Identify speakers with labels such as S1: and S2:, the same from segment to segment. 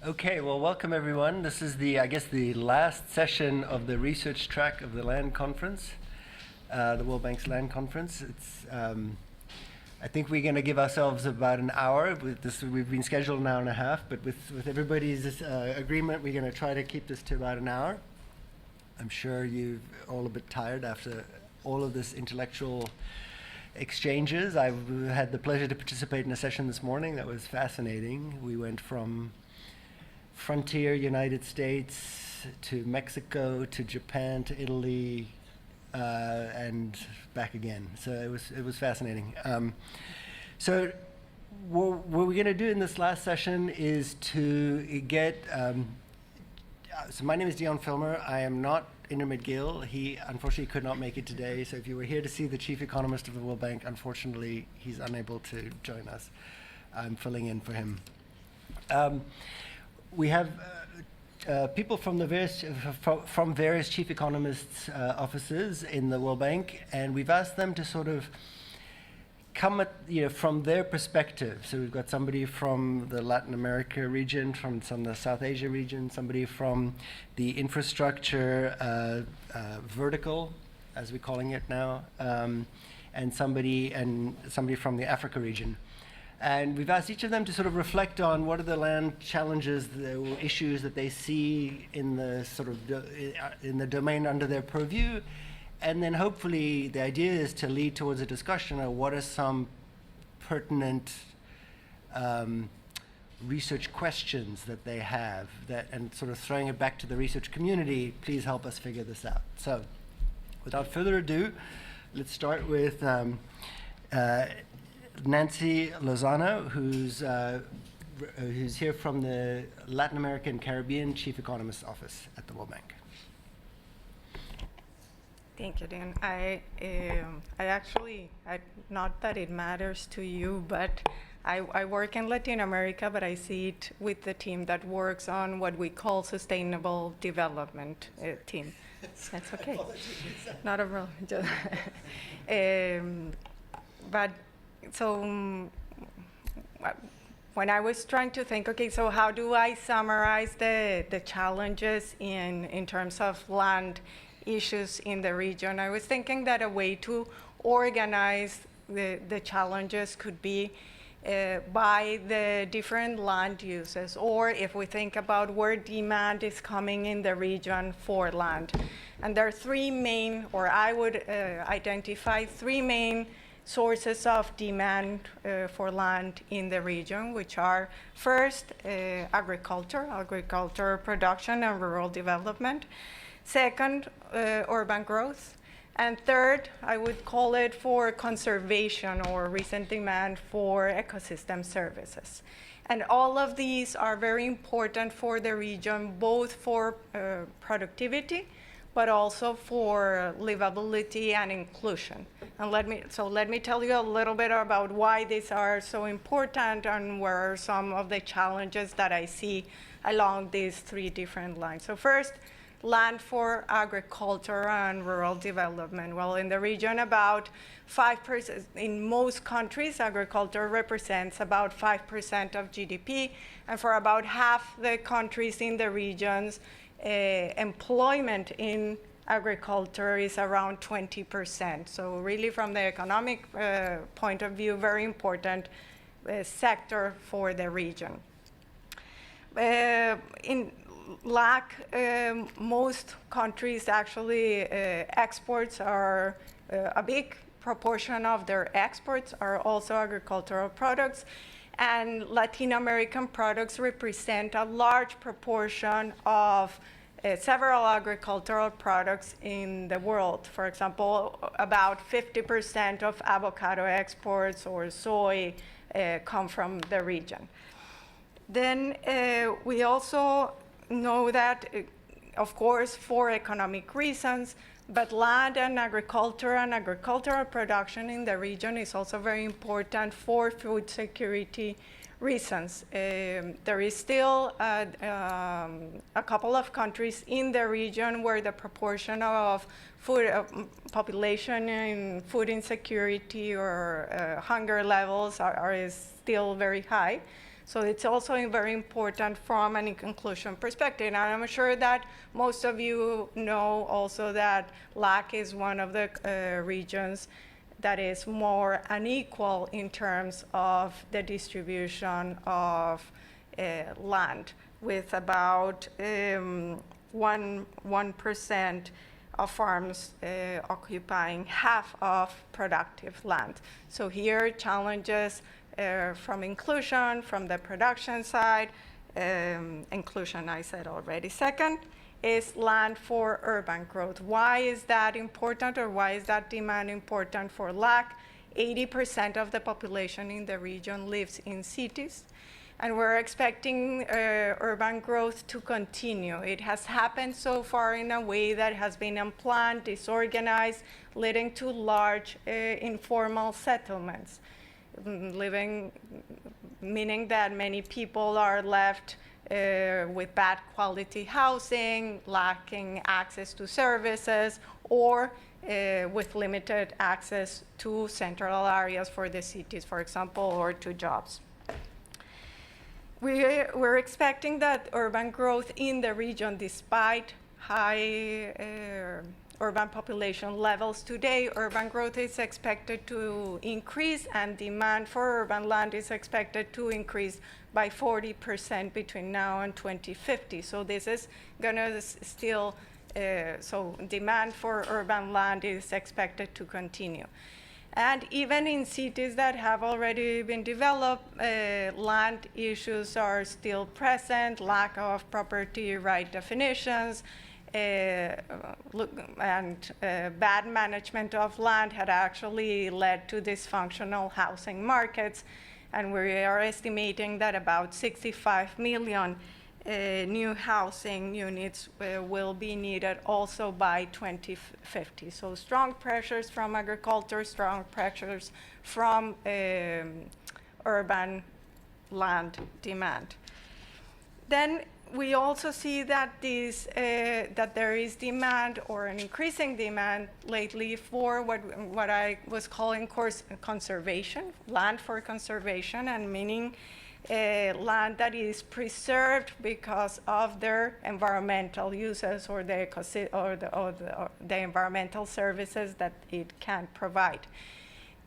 S1: Okay, well, welcome everyone. This is I guess, the last session of the research track of the Land Conference, the World Bank's Land Conference. I think we're going to give ourselves about an hour. We've been scheduled an hour and a half, but with everybody's agreement, we're going to try to keep this to about an hour. I'm sure you're all a bit tired after all of this intellectual exchanges. I've had the pleasure to participate in a session this morning that was fascinating. We went from frontier United States to Mexico to Japan to Italy and back again. So it was fascinating. So what we're going to do in this last session is to get. So my name is Dion Filmer. I am not Inder Gill. He unfortunately could not make it today. So if you were here to see the chief economist of the World Bank, unfortunately he's unable to join us. I'm filling in for him. We have people from various chief economists' offices in the World Bank, and we've asked them to sort of come at from their perspective. So we've got somebody from the Latin America region, from the South Asia region, somebody from the infrastructure vertical, as we're calling it now, and somebody from the Africa region. And we've asked each of them to sort of reflect on what are the land challenges, the issues that they see in the sort of in the domain under their purview, and then hopefully the idea is to lead towards a discussion of what are some pertinent research questions that they have, and sort of throwing it back to the research community. Please help us figure this out. So, without further ado, let's start with. Nancy Lozano, who's here from the Latin American Caribbean Chief Economist's Office at the World Bank.
S2: Thank you, Dan. I actually, not that it matters to you, but I work in Latin America, but I see it with the team that works on what we call sustainable development team. That's okay. Not a problem. But so when I was trying to think, okay, so how do I summarize the challenges in terms of land issues in the region, I was thinking that a way to organize the challenges could be by the different land uses, or if we think about where demand is coming in the region for land. And there are three main, or I would identify three main sources of demand for land in the region, which are first agriculture production and rural development, second urban growth, and third I would call it for conservation or recent demand for ecosystem services. And all of these are very important for the region, both for productivity but also for livability and inclusion. And let me tell you a little bit about why these are so important and where are some of the challenges that I see along these three different lines. So first, land for agriculture and rural development. Well, in the region, about 5%, in most countries, agriculture represents about 5% of GDP, and for about half the countries in the regions, employment in agriculture is around 20%. So really from the economic point of view, very important sector for the region. In most countries actually exports are a big proportion of their exports are also agricultural products. And Latin American products represent a large proportion of several agricultural products in the world. For example, about 50% of avocado exports or soy come from the region. Then we also know that, of course, for economic reasons, but land and agricultural production in the region is also very important for food security reasons. There is still a couple of countries in the region where the proportion of food population in food insecurity or hunger levels is still very high. So it's also very important from an inclusion perspective. And I'm sure that most of you know also that LAC is one of the regions that is more unequal in terms of the distribution of land, with about 1% of farms occupying half of productive land. So here, challenges from inclusion, from the production side, inclusion I said already. Second is land for urban growth. Why is that important, or why is that demand important for LAC? 80% of the population in the region lives in cities, and we're expecting urban growth to continue. It has happened so far in a way that has been unplanned, disorganized, leading to large informal settlements, meaning that many people are left with bad quality housing, lacking access to services, or with limited access to central areas for the cities, for example, or to jobs. We're expecting that urban growth in the region, despite high urban population levels today, urban growth is expected to increase, and demand for urban land is expected to increase by 40% between now and 2050. So this is gonna still, so demand for urban land is expected to continue. And even in cities that have already been developed, land issues are still present, lack of property right definitions, and bad management of land had actually led to dysfunctional housing markets. And we are estimating that about 65 million new housing units will be needed also by 2050. So strong pressures from agriculture, strong pressures from urban land demand. Then we also see that that there is demand, or an increasing demand lately, for what I was calling conservation, land for conservation, and meaning land that is preserved because of their environmental uses, or the environmental services that it can provide.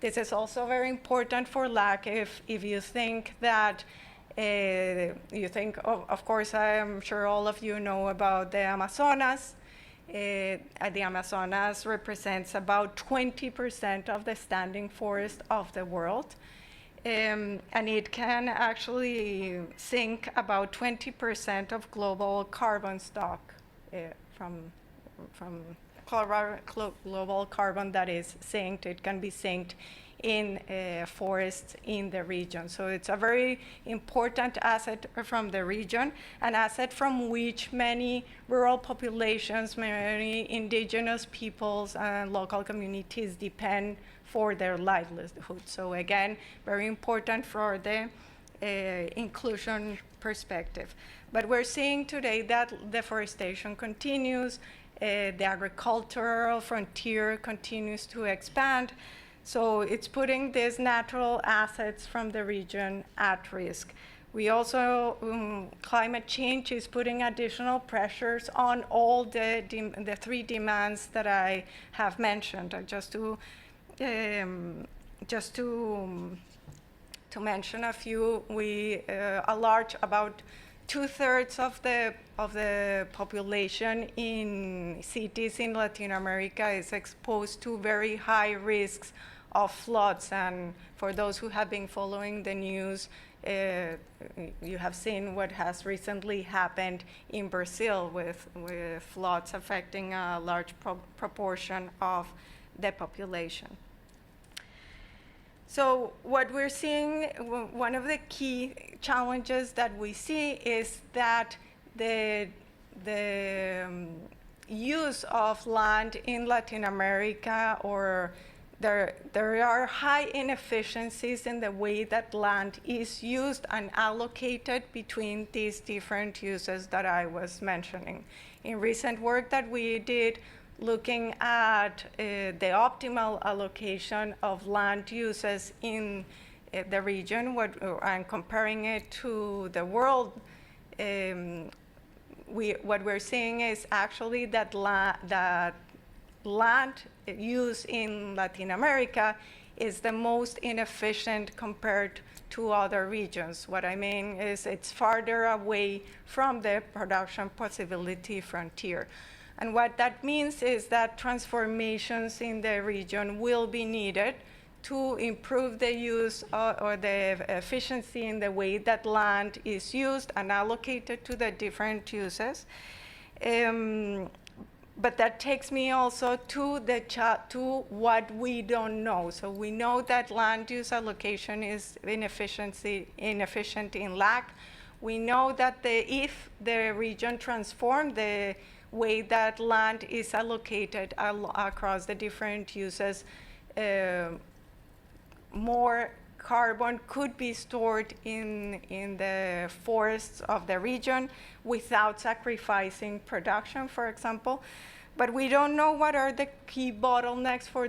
S2: This is also very important for LAC if you think that of course, I am sure all of you know about the Amazonas. The Amazonas represents about 20% of the standing forest of the world. And it can actually sink about 20% of global carbon stock from global carbon that is sinked. It can be sinked in forests in the region. So it's a very important asset from the region, an asset from which many rural populations, many indigenous peoples and local communities depend for their livelihood. So again, very important for the inclusion perspective. But we're seeing today that deforestation continues, the agricultural frontier continues to expand. So it's putting these natural assets from the region at risk. We also, climate change is putting additional pressures on all the three demands that I have mentioned. Just to mention a few, about 2/3 of the population in cities in Latin America is exposed to very high risks of floods. And for those who have been following the news, you have seen what has recently happened in Brazil with floods affecting a large proportion of the population. So what we're seeing, one of the key challenges that we see is that the use of land in Latin America, or there are high inefficiencies in the way that land is used and allocated between these different uses that I was mentioning. In recent work that we did, looking at the optimal allocation of land uses in the region, and comparing it to the world, what we're seeing is actually that that land use in Latin America is the most inefficient compared to other regions. What I mean is it's farther away from the production possibility frontier. And what that means is that transformations in the region will be needed to improve the use or the efficiency in the way that land is used and allocated to the different uses. But that takes me also to to what we don't know. So we know that land use allocation is inefficient in LAC. We know that if the region transformed the way that land is allocated across the different uses, more carbon could be stored in the forests of the region without sacrificing production, for example. But we don't know what are the key bottlenecks for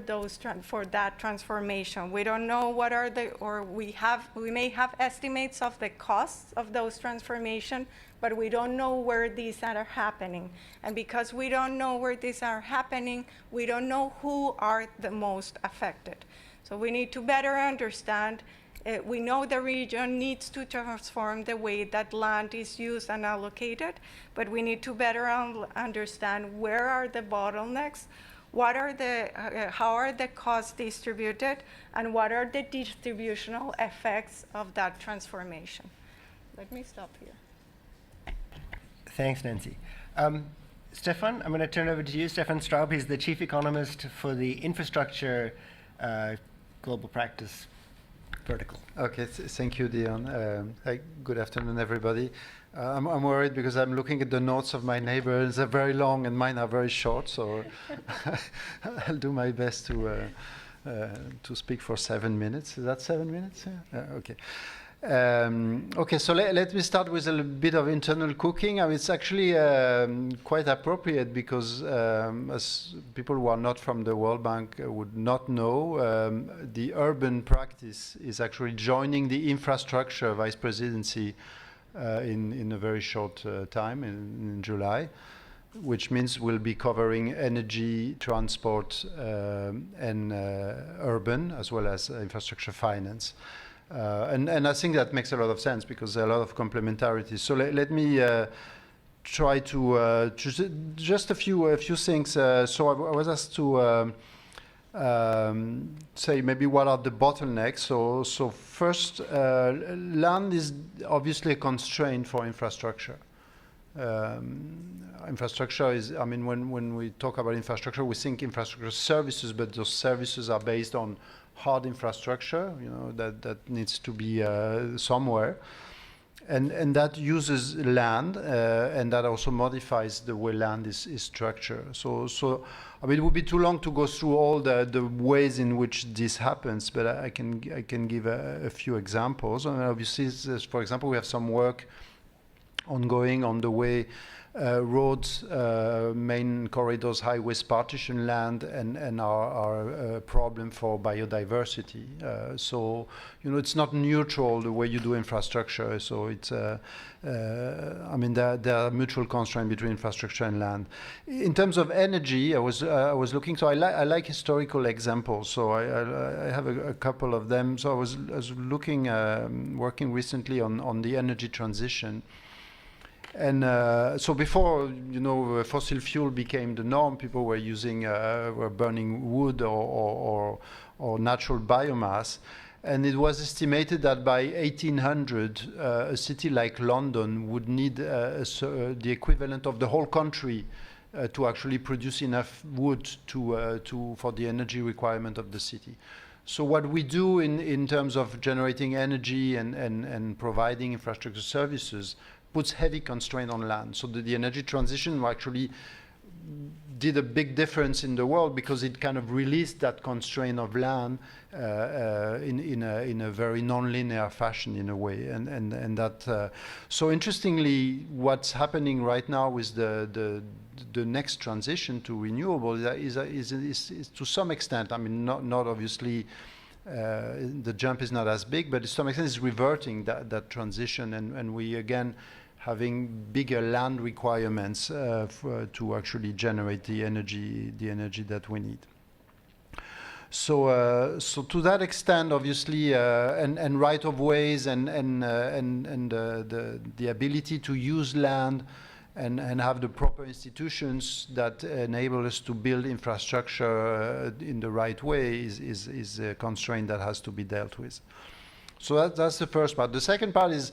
S2: that transformation. We don't know what are we may have estimates of the costs of those transformation, but we don't know where these are happening. And because we don't know where these are happening, we don't know who are the most affected. So we need to better understand. We know the region needs to transform the way that land is used and allocated, but we need to better understand where are the bottlenecks, what are how are the costs distributed, and what are the distributional effects of that transformation. Let me stop here.
S1: Thanks, Nancy. Stefan, I'm going to turn over to you. Stefan Straub, he's the chief economist for the infrastructure global practice vertical.
S3: Okay, thank you, Dion. Good afternoon, everybody. I'm worried because I'm looking at the notes of my neighbors. They're very long and mine are very short, so I'll do my best to speak for 7 minutes. Is that 7 minutes? Yeah? Okay. Okay, so let me start with a bit of internal cooking. I mean, it's actually quite appropriate because as people who are not from the World Bank would not know, the urban practice is actually joining the infrastructure vice presidency in a very short time, in July, which means we'll be covering energy, transport, and urban, as well as infrastructure finance. And I think that makes a lot of sense because there are a lot of complementarities. So let me try to just a few things. So I was asked to say maybe what are the bottlenecks. So first, land is obviously a constraint for infrastructure. Infrastructure is, I mean, when we talk about infrastructure, we think infrastructure services, but those services are based on hard infrastructure, you know, that needs to be somewhere, and that uses land, and that also modifies the way land is structured. So I mean, it would be too long to go through all the ways in which this happens, but I can give a few examples. And obviously, for example, we have some work ongoing on the way roads, main corridors, highways partition land and are a problem for biodiversity. So, you know, it's not neutral the way you do infrastructure. So it's, I mean, there are mutual constraints between infrastructure and land. In terms of energy, I was looking, so I like historical examples. So I have a couple of them. So I was looking, working recently on the energy transition. And so before, you know, fossil fuel became the norm, people were using, were burning wood or natural biomass. And it was estimated that by 1800, a city like London would need the equivalent of the whole country to actually produce enough wood for the energy requirement of the city. So what we do in terms of generating energy and providing infrastructure services puts heavy constraint on land. So the energy transition actually did a big difference in the world because it kind of released that constraint of land in a very non-linear fashion in a way. And that, so interestingly, what's happening right now with the next transition to renewable is to some extent, I mean, not obviously The jump is not as big, but to some extent it's reverting that transition, and we again having bigger land requirements to actually generate the energy that we need. So to that extent, obviously, and right of ways and the ability to use land and have the proper institutions that enable us to build infrastructure in the right way is a constraint that has to be dealt with. So that's the first part. The second part is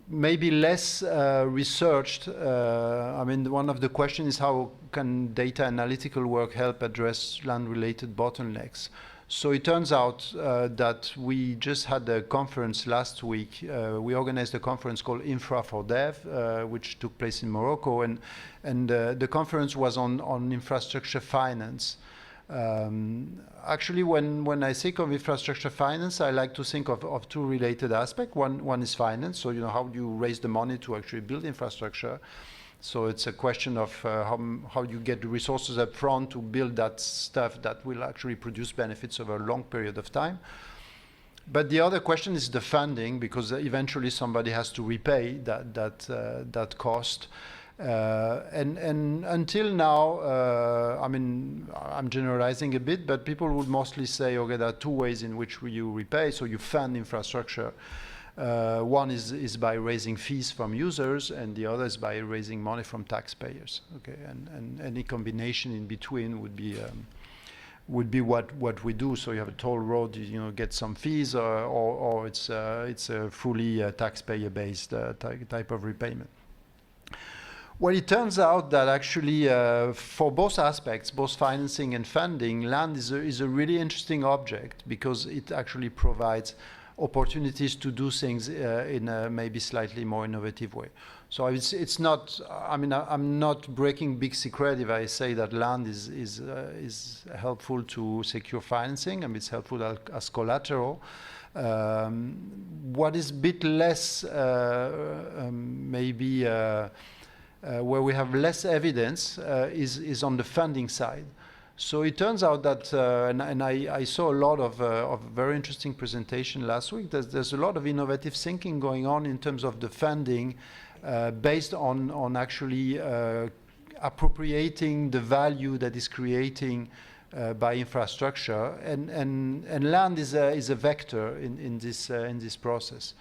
S3: maybe less researched. I mean, one of the questions is how can data analytical work help address land-related bottlenecks? So it turns out that we just had a conference last week. We organized a conference called Infra for Dev, which took place in Morocco, and the conference was on infrastructure finance. Actually, when I think of infrastructure finance, I like to think of two related aspects. One is finance, so how do you raise the money to actually build infrastructure? So it's a question of how you get the resources up front to build that stuff that will actually produce benefits over a long period of time. But the other question is the funding, because eventually somebody has to repay that cost. And until now, I mean, I'm generalizing a bit, but people would mostly say, okay, there are two ways in which you repay. So you fund infrastructure. One is by raising fees from users, and the other is by raising money from taxpayers. Okay, and any combination in between would be what we do. So you have a toll road, get some fees, or it's a fully taxpayer-based type of repayment. Well, it turns out that actually for both aspects, both financing and funding, land is a really interesting object because it actually provides opportunities to do things in a maybe slightly more innovative way. So it's not, I mean, I'm not breaking big secret if I say that land is helpful to secure financing, and it's helpful as collateral. What is a bit less maybe where we have less evidence is on the funding side. So it turns out that, and I saw a lot of very interesting presentation last week. There's a lot of innovative thinking going on in terms of the funding based on actually appropriating the value that is creating by infrastructure, and land is a vector in this process.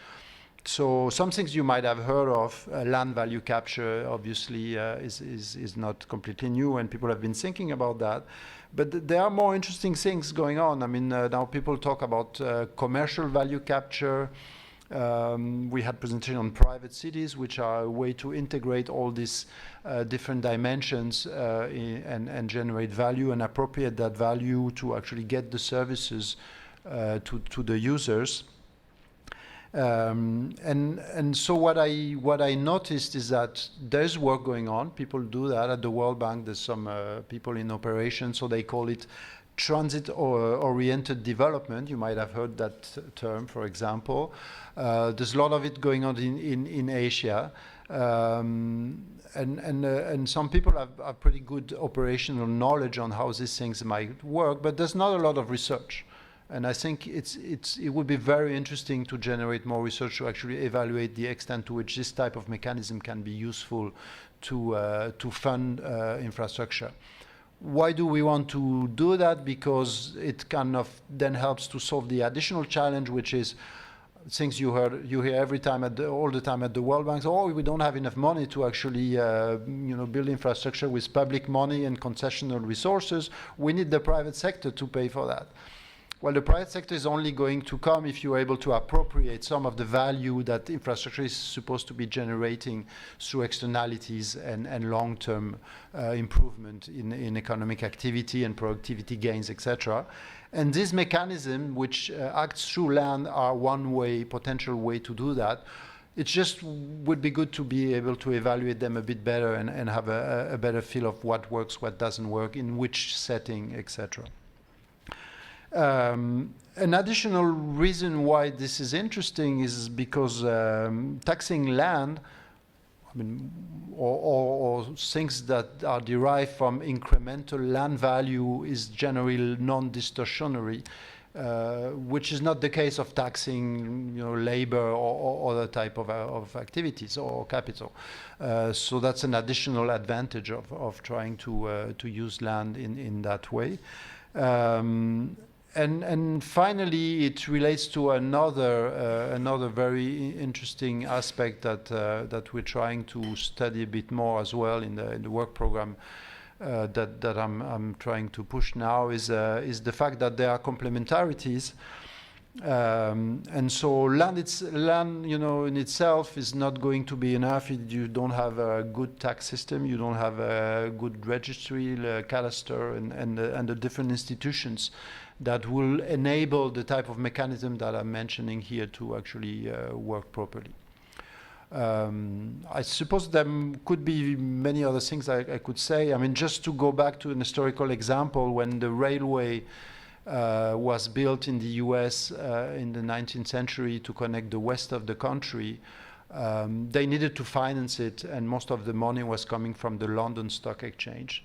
S3: So some things you might have heard of, land value capture, obviously is not completely new, and people have been thinking about that. But there are more interesting things going on. I mean, now people talk about commercial value capture. We had presentation on private cities, which are a way to integrate all these different dimensions and generate value and appropriate that value to actually get the services to the users. And so what I noticed is that there's work going on. People do that at the World Bank. There's some people in operation, so they call it transit-oriented development. You might have heard that term, for example. There's a lot of it going on in Asia. And some people have pretty good operational knowledge on how these things might work, but there's not a lot of research. And I think it would be very interesting to generate more research to actually evaluate the extent to which this type of mechanism can be useful to fund infrastructure. Why do we want to do that? Because it kind of then helps to solve the additional challenge, which is things you hear every time all the time at the World Bank. Oh, we don't have enough money to actually build infrastructure with public money and concessional resources. We need the private sector to pay for that. Well, the private sector is only going to come if you're able to appropriate some of the value that infrastructure is supposed to be generating through externalities and long-term improvement in economic activity and productivity gains, etc. And this mechanism, which acts through land, are one way, potential way to do that. It just would be good to be able to evaluate them a bit better and have a better feel of what works, what doesn't work, in which setting, etc. An additional reason why this is interesting is because taxing land, I mean, or things that are derived from incremental land value is generally non-distortionary. which is not the case of taxing, labor or other type of activities or capital. So that's an additional advantage of trying to use land in that way. And finally, it relates to another very interesting aspect that we're trying to study a bit more as well in the work program that I'm trying to push now is the fact that there are complementarities, and so land in itself is not going to be enough if you don't have a good tax system, you don't have a good registry, cadastre, and the different institutions that will enable the type of mechanism that I'm mentioning here to actually work properly. I suppose there could be many other things I could say. I mean, just to go back to an historical example, when the railway was built in the US in the 19th century to connect the west of the country, they needed to finance it, and most of the money was coming from the London Stock Exchange.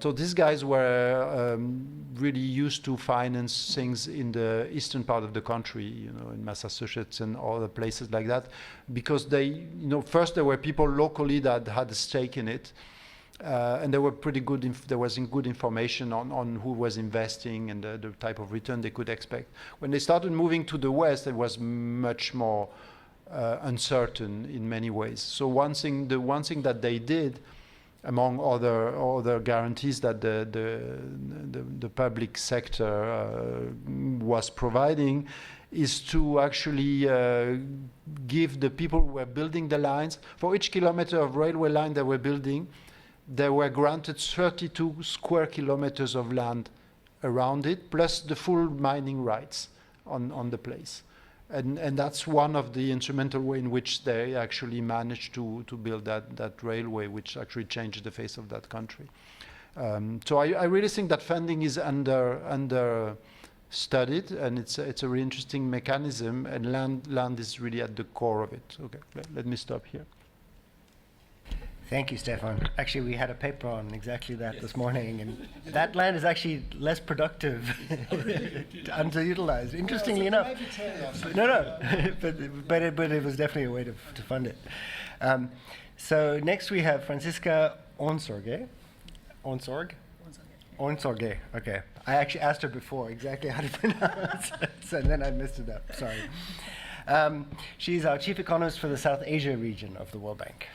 S3: So these guys were really used to finance things in the eastern part of the country, in Massachusetts and other places like that, because they, first there were people locally that had a stake in it, and they were pretty good. There was good information on who was investing and the type of return they could expect. When they started moving to the west, it was much more uncertain in many ways. So the one thing that they did, among other guarantees that the public sector was providing, is to actually give the people who were building the lines, for each kilometer of railway line they were building, they were granted 32 square kilometers of land around it, plus the full mining rights on the place. And that's one of the instrumental way in which they actually managed to build that railway, which actually changed the face of that country. So I really think that funding is under studied, and it's a really interesting mechanism, and land is really at the core of it. Okay, let me stop here.
S1: Thank you, Stefan. Actually, we had a paper on exactly that this morning, and that land is actually less productive, underutilized. Interestingly enough, but it was definitely a way to fund it. So next we have Franziska Onsorge. Onsorge. Okay. I actually asked her before exactly how to pronounce it, so then I messed it up. Sorry. She's our chief economist for the South Asia region of the World Bank.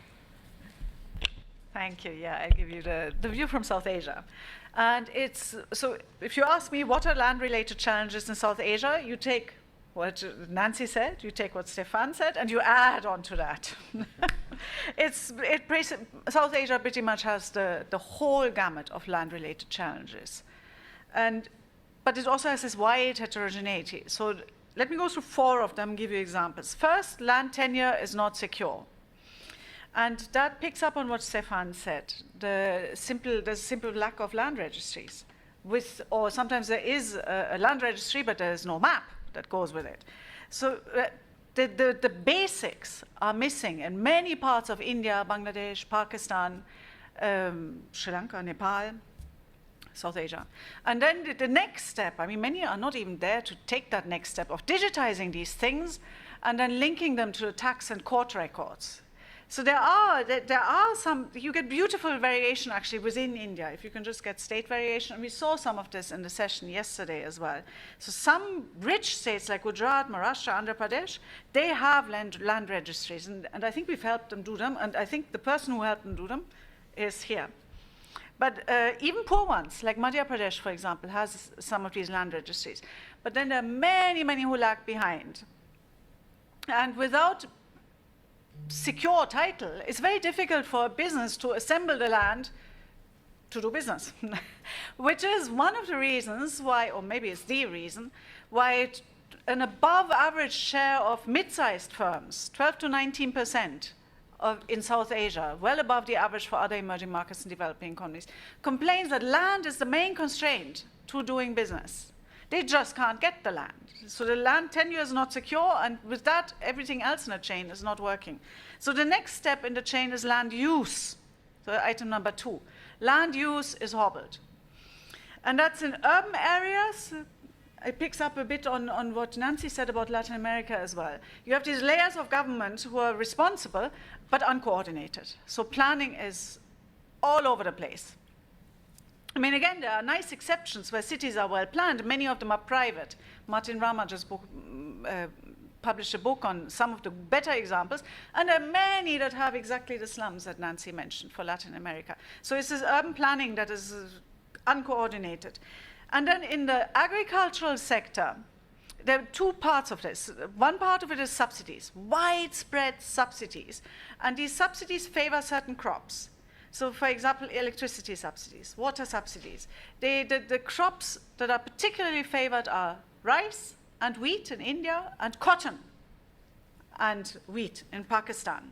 S4: Thank you. Yeah, I'll give you the view from South Asia. And so if you ask me what are land-related challenges in South Asia, you take what Nancy said, you take what Stefan said, and you add on to that. South Asia pretty much has the whole gamut of land-related challenges. But it also has this wide heterogeneity. So let me go through 4 of them, give you examples. First, land tenure is not secure. And that picks up on what Stefan said, there's a simple lack of land registries. Or sometimes there is a land registry, but there is no map that goes with it. So the basics are missing in many parts of India, Bangladesh, Pakistan, Sri Lanka, Nepal, South Asia. And then the next step, many are not even there to take that next step of digitizing these things and then linking them to the tax and court records. So there are some, you get beautiful variation actually within India, if you can just get state variation. And we saw some of this in the session yesterday as well. So some rich states like Gujarat, Maharashtra, Andhra Pradesh, they have land registries. And I think we've helped them do them. And I think the person who helped them do them is here. But even poor ones, like Madhya Pradesh, for example, has some of these land registries. But then there are many, many who lag behind. And without secure title, it's very difficult for a business to assemble the land to do business, which is one of the reasons why, or maybe it's the reason, why an above average share of mid-sized firms, 12 to 19% in South Asia, well above the average for other emerging markets and developing economies, complains that land is the main constraint to doing business. They just can't get the land. So the land tenure is not secure, and with that, everything else in the chain is not working. So the next step in the chain is land use. So item number 2. Land use is hobbled. And that's in urban areas, it picks up a bit on what Nancy said about Latin America as well. You have these layers of government who are responsible but uncoordinated. So planning is all over the place. I mean, again, there are nice exceptions where cities are well planned. Many of them are private. Martin Rama just published a book on some of the better examples, and there are many that have exactly the slums that Nancy mentioned for Latin America. So it's this urban planning that is uncoordinated. And then in the agricultural sector, there are two parts of this. One part of it is subsidies, widespread subsidies. And these subsidies favor certain crops. So, for example, electricity subsidies, water subsidies. The crops that are particularly favored are rice and wheat in India, and cotton and wheat in Pakistan.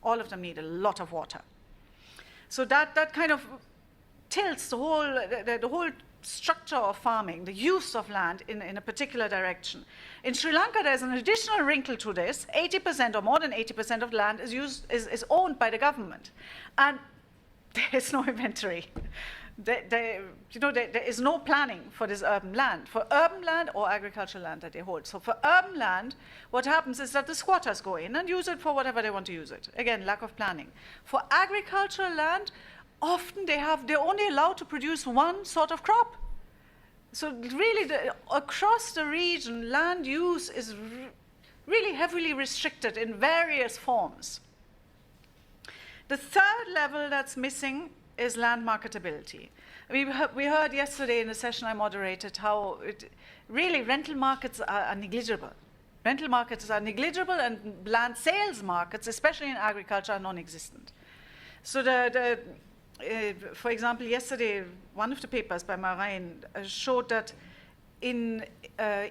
S4: All of them need a lot of water. So that kind of tilts the whole structure of farming, the use of land in a particular direction. In Sri Lanka, there's an additional wrinkle to this. 80% or more than 80% of land is owned by the government. And there is no inventory. There is no planning for this urban land or agricultural land that they hold. So for urban land, what happens is that the squatters go in and use it for whatever they want to use it. Again, lack of planning. For agricultural land, often they're only allowed to produce one sort of crop. So really, across the region, land use is really heavily restricted in various forms. The third level that's missing is land marketability. We heard yesterday in the session I moderated how really rental markets are negligible. Rental markets are negligible, and land sales markets, especially in agriculture, are non-existent. So for example, yesterday, one of the papers by Marin showed that in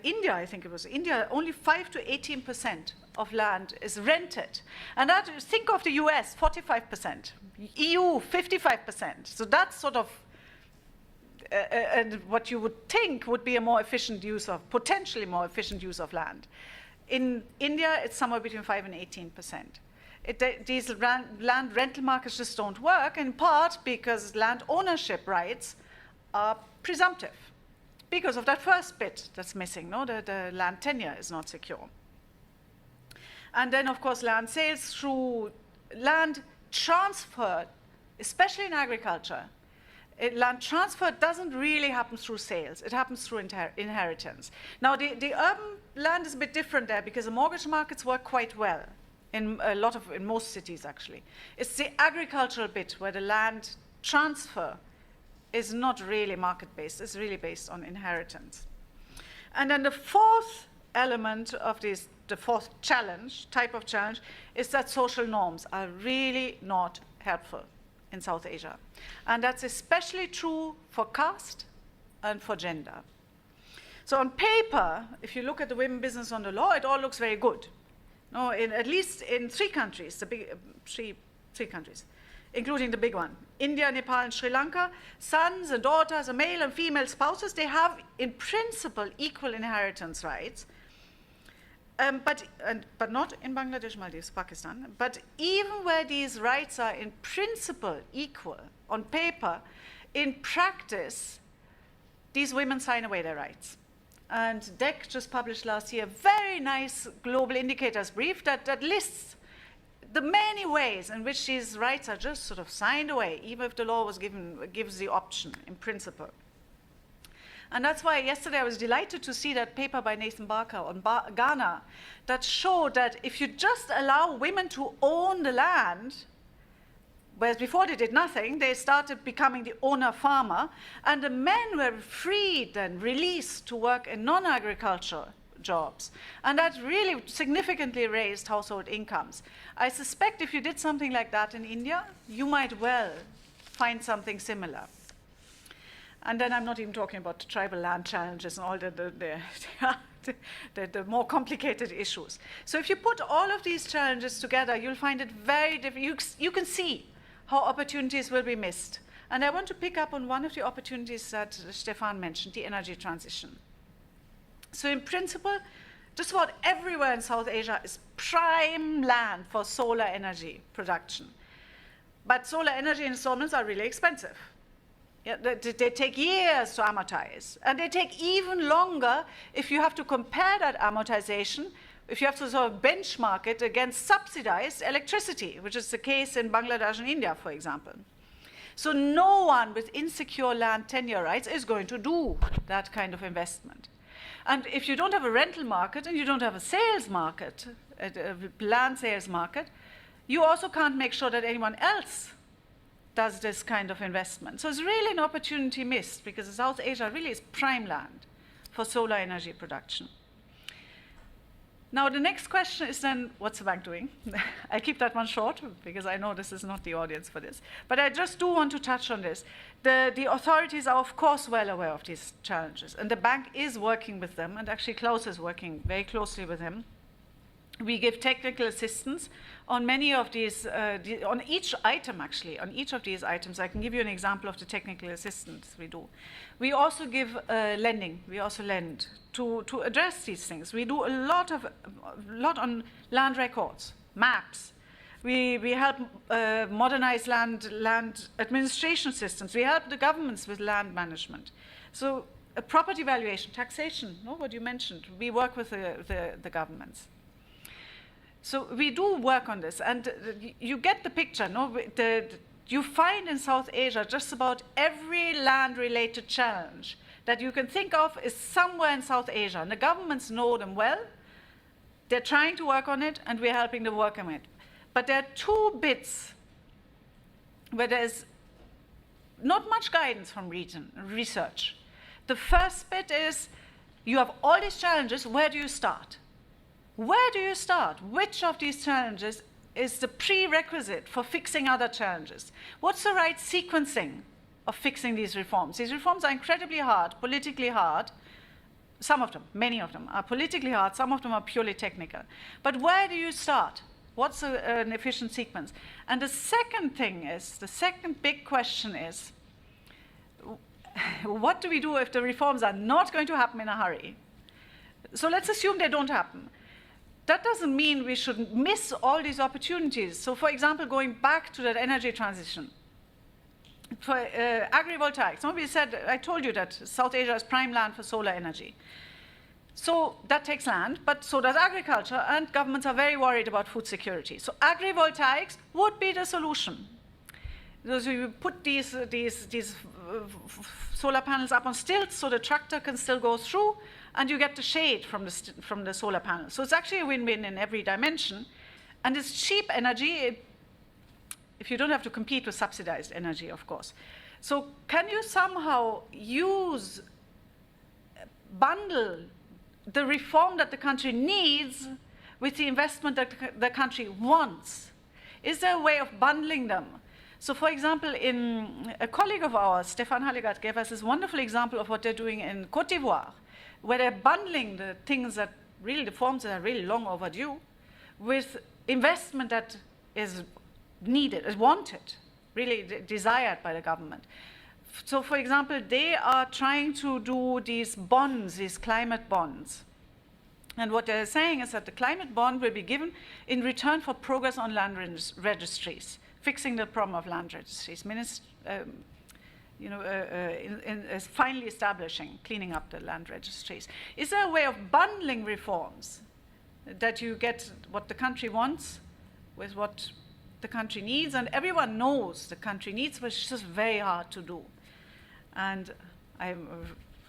S4: India, I think it was India, only 5 to 18% of land is rented. And think of the US, 45%, EU, 55%. So that's sort of what you would think would be a more efficient use of, potentially more efficient use of land. In India, it's somewhere between 5 and 18%. These land rental markets just don't work, in part because land ownership rights are presumptive, because of that first bit that's missing, no? The land tenure is not secure. And then, of course, land sales through land transfer, especially in agriculture. Land transfer doesn't really happen through sales. It happens through inheritance. Now, the urban land is a bit different there because the mortgage markets work quite well in most cities, actually. It's the agricultural bit where the land transfer is not really market-based. It's really based on inheritance. And then the fourth element of this, the fourth type of challenge, is that social norms are really not helpful in South Asia. And that's especially true for caste and for gender. So on paper, if you look at the women business on the law, it all looks very good. No, at least in three countries, three countries, including the big one, India, Nepal, and Sri Lanka, sons and daughters, and male and female spouses, they have, in principle, equal inheritance rights. But not in Bangladesh, Maldives, Pakistan. But even where these rights are in principle equal on paper, in practice, these women sign away their rights. And DEC just published last year a very nice global indicators brief that lists the many ways in which these rights are just sort of signed away, even if the law gives the option in principle. And that's why yesterday I was delighted to see that paper by Nathan Barker on Ghana that showed that if you just allow women to own the land, whereas before they did nothing, they started becoming the owner farmer, and the men were freed and released to work in non-agricultural jobs. And that really significantly raised household incomes. I suspect if you did something like that in India, you might well find something similar. And then I'm not even talking about the tribal land challenges and all the more complicated issues. So if you put all of these challenges together, you'll find it very different. You can see how opportunities will be missed. And I want to pick up on one of the opportunities that Stefan mentioned, the energy transition. So in principle, just about everywhere in South Asia is prime land for solar energy production. But solar energy installments are really expensive. Yeah, they take years to amortize, and they take even longer if you have to compare that amortization, if you have to sort of benchmark it against subsidized electricity, which is the case in Bangladesh and India, for example. So no one with insecure land tenure rights is going to do that kind of investment. And if you don't have a rental market and you don't have a sales market, a land sales market, you also can't make sure that anyone else does this kind of investment. So it's really an opportunity missed, because South Asia really is prime land for solar energy production. Now, the next question is then, what's the bank doing? I keep that one short, because I know this is not the audience for this. But I just do want to touch on this. The authorities are, of course, well aware of these challenges, and the bank is working with them, and actually Klaus is working very closely with him. We give technical assistance on many of these, on each item, actually, on each of these items. I can give you an example of the technical assistance we do. We also give lending. We also lend to address these things. We do a lot on land records, maps. We help modernize land administration systems. We help the governments with land management. So property valuation, taxation, what you mentioned. We work with the governments. So we do work on this, and you get the picture. You find in South Asia just about every land-related challenge that you can think of is somewhere in South Asia, and the governments know them well. They're trying to work on it, and we're helping them work on it. But there are two bits where there's not much guidance from research. The first bit is, you have all these challenges, where do you start? Where do you start? Which of these challenges is the prerequisite for fixing other challenges? What's the right sequencing of fixing these reforms? These reforms are incredibly hard, politically hard. Some of them, many of them, are politically hard. Some of them are purely technical. But where do you start? What's an efficient sequence? And the second thing is, the second big question is, what do we do if the reforms are not going to happen in a hurry? So let's assume they don't happen. That doesn't mean we should miss all these opportunities. So, for example, going back to that energy transition, for agrivoltaics, I told you that South Asia is prime land for solar energy. So that takes land, but so does agriculture, and governments are very worried about food security. So agrivoltaics would be the solution. So you put these solar panels up on stilts so the tractor can still go through, and you get the shade from the solar panels. So it's actually a win-win in every dimension. And it's cheap energy if you don't have to compete with subsidized energy, of course. So can you somehow bundle the reform that the country needs with the investment that the country wants? Is there a way of bundling them? So, for example, a colleague of ours, Stéphane Hallegatte, gave us this wonderful example of what they're doing in Côte d'Ivoire, where they're bundling the reforms that are really long overdue, with investment that is needed, is wanted, really desired by the government. So, for example, they are trying to do these bonds, these climate bonds. And what they're saying is that the climate bond will be given in return for progress on land registries, fixing the problem of land registries, is finally establishing, cleaning up the land registries. Is there a way of bundling reforms that you get what the country wants with what the country needs? And everyone knows the country needs, but it's just very hard to do. And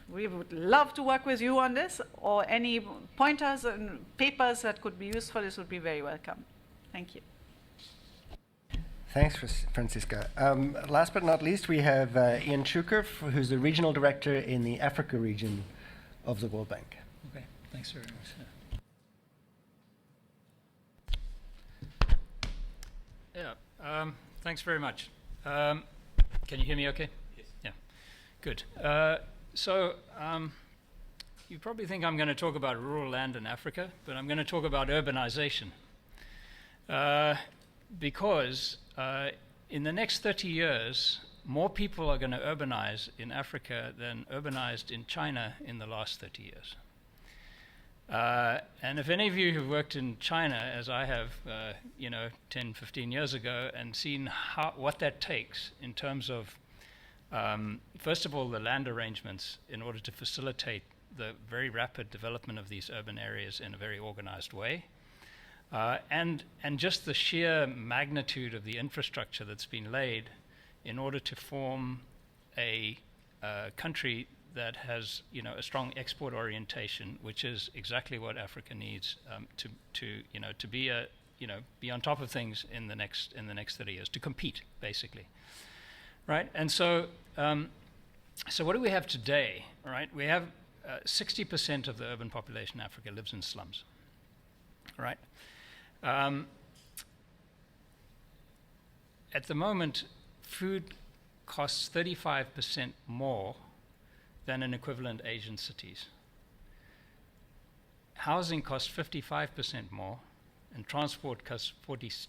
S4: we would love to work with you on this, or any pointers and papers that could be used for this would be very welcome. Thank you.
S1: Thanks, Franziska. Last but not least, we have Ian Schuker, who's the regional director in the Africa region of the World Bank.
S5: Okay, thanks very much. Thanks very much. Can you hear me okay? Yes. Yeah, good. You probably think I'm going to talk about rural land in Africa, but I'm going to talk about urbanization. Because in the next 30 years, more people are going to urbanize in Africa than urbanized in China in the last 30 years. And if any of you have worked in China, as I have, 10, 15 years ago, and seen what that takes in terms of First of all, the land arrangements in order to facilitate the very rapid development of these urban areas in a very organized way. And just the sheer magnitude of the infrastructure that's been laid in order to form a country that has, you know, a strong export orientation, which is exactly what Africa needs to be a, you know, be on top of things in the next 30 years, to compete, basically, right? And so, so what do we have today, right? We have 60% of the urban population in Africa lives in slums, right? At the moment, food costs 35% more than in equivalent Asian cities. Housing costs 55% more, and transport costs 42%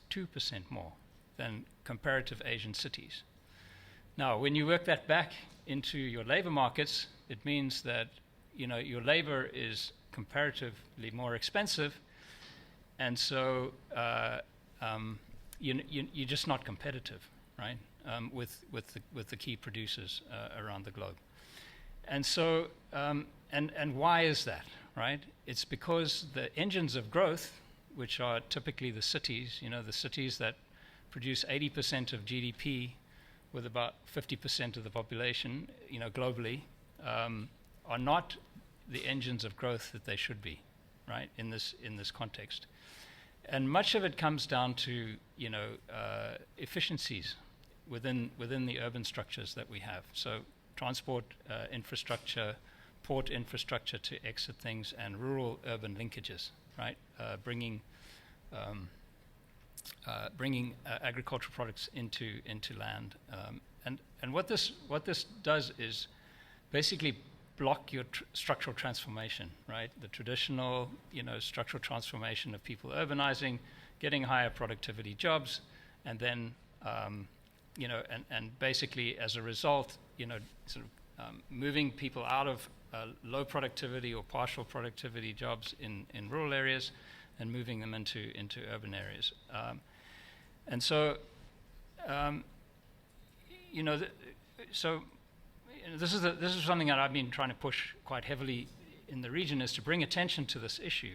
S5: more than comparative Asian cities. Now, when you work that back into your labor markets, it means that, you know, your labor is comparatively more expensive, and so you're just not competitive, right, with the key producers around the globe. And so, and why is that, right? It's because the engines of growth, which are typically the cities, you know, the cities that produce 80% of GDP with about 50% of the population, you know, globally, are not the engines of growth that they should be, right, in this context. And much of it comes down to, you know, efficiencies within the urban structures that we have. So transport infrastructure, port infrastructure to exit things, and rural-urban linkages, right? Bringing agricultural products into land, and what this does is basically block your structural transformation, right? The traditional, you know, structural transformation of people urbanizing, getting higher productivity jobs, and then you know, and basically as a result, you know, sort of moving people out of low productivity or partial productivity jobs in rural areas and moving them into urban areas. And so, you know, so this is something that I've been trying to push quite heavily in the region, is to bring attention to this issue,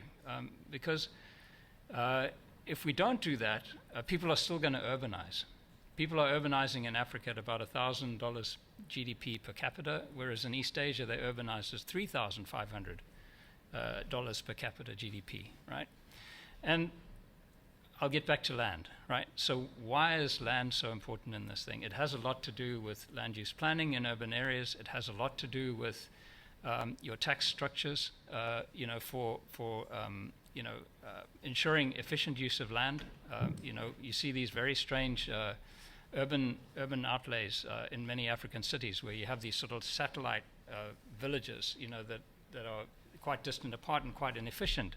S5: because if we don't do that, people are still going to urbanize. People are urbanizing in Africa at about $1,000 GDP per capita, whereas in East Asia they urbanize as $3,500 per capita GDP, right? And I'll get back to land, right? So why is land so important in this thing? It has a lot to do with land use planning in urban areas. It has a lot to do with your tax structures, you know, for you know, ensuring efficient use of land. You know, you see these very strange urban outlays in many African cities where you have these sort of satellite villages, you know, that are quite distant apart and quite inefficient.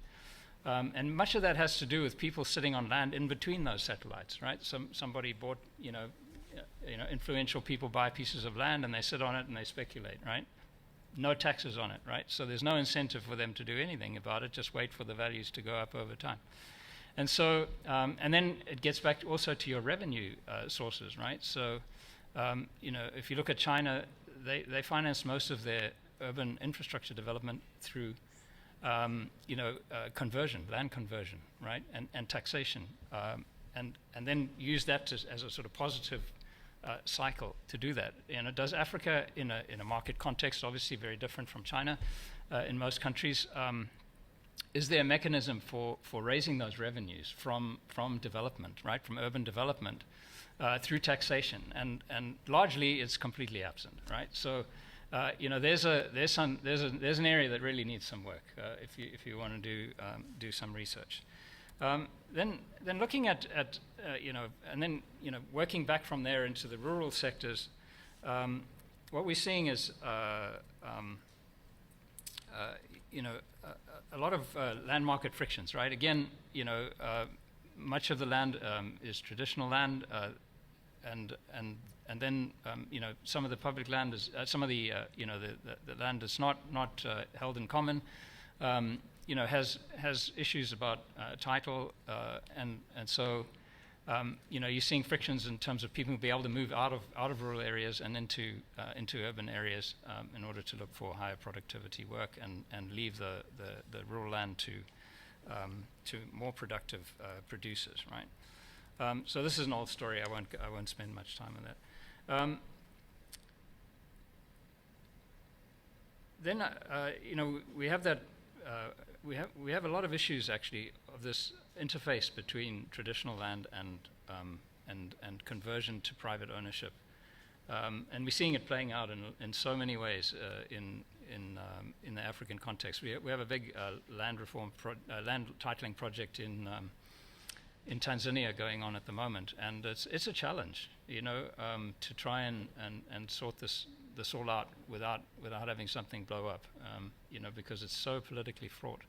S5: And much of that has to do with people sitting on land in between those satellites, right? Somebody bought, you know, influential people buy pieces of land and they sit on it and they speculate, right? No taxes on it, right? So there's no incentive for them to do anything about it, just wait for the values to go up over time. And so, and then it gets back also to your revenue sources, right? So, you know, if you look at China, they finance most of their urban infrastructure development through, you know, land conversion, right? And taxation, and then use that as a sort of positive cycle to do that. And does Africa, in a market context, obviously very different from China, in most countries, is there a mechanism for raising those revenues from development, right, from urban development, through taxation? And largely it's completely absent, right? So, you know, there's an area that really needs some work if you want to do some research. Then looking at you know, and then, you know, working back from there into the rural sectors, what we're seeing is you know, a lot of land market frictions, right? Again, you know, much of the land is traditional land, and then you know, some of the public land is some of the you know, the land is not held in common. You know, has issues about title, and so you're seeing frictions in terms of people being able to move out of rural areas and into urban areas in order to look for higher productivity work and leave the rural land to more productive producers, right? So this is an old story. I won't spend much time on that. Then we have that. We have a lot of issues actually of this interface between traditional land and conversion to private ownership, and we're seeing it playing out in so many ways in the African context. We have a big land reform, land titling project in Tanzania going on at the moment, and it's a challenge, to try and sort this all out without having something blow up, because it's so politically fraught,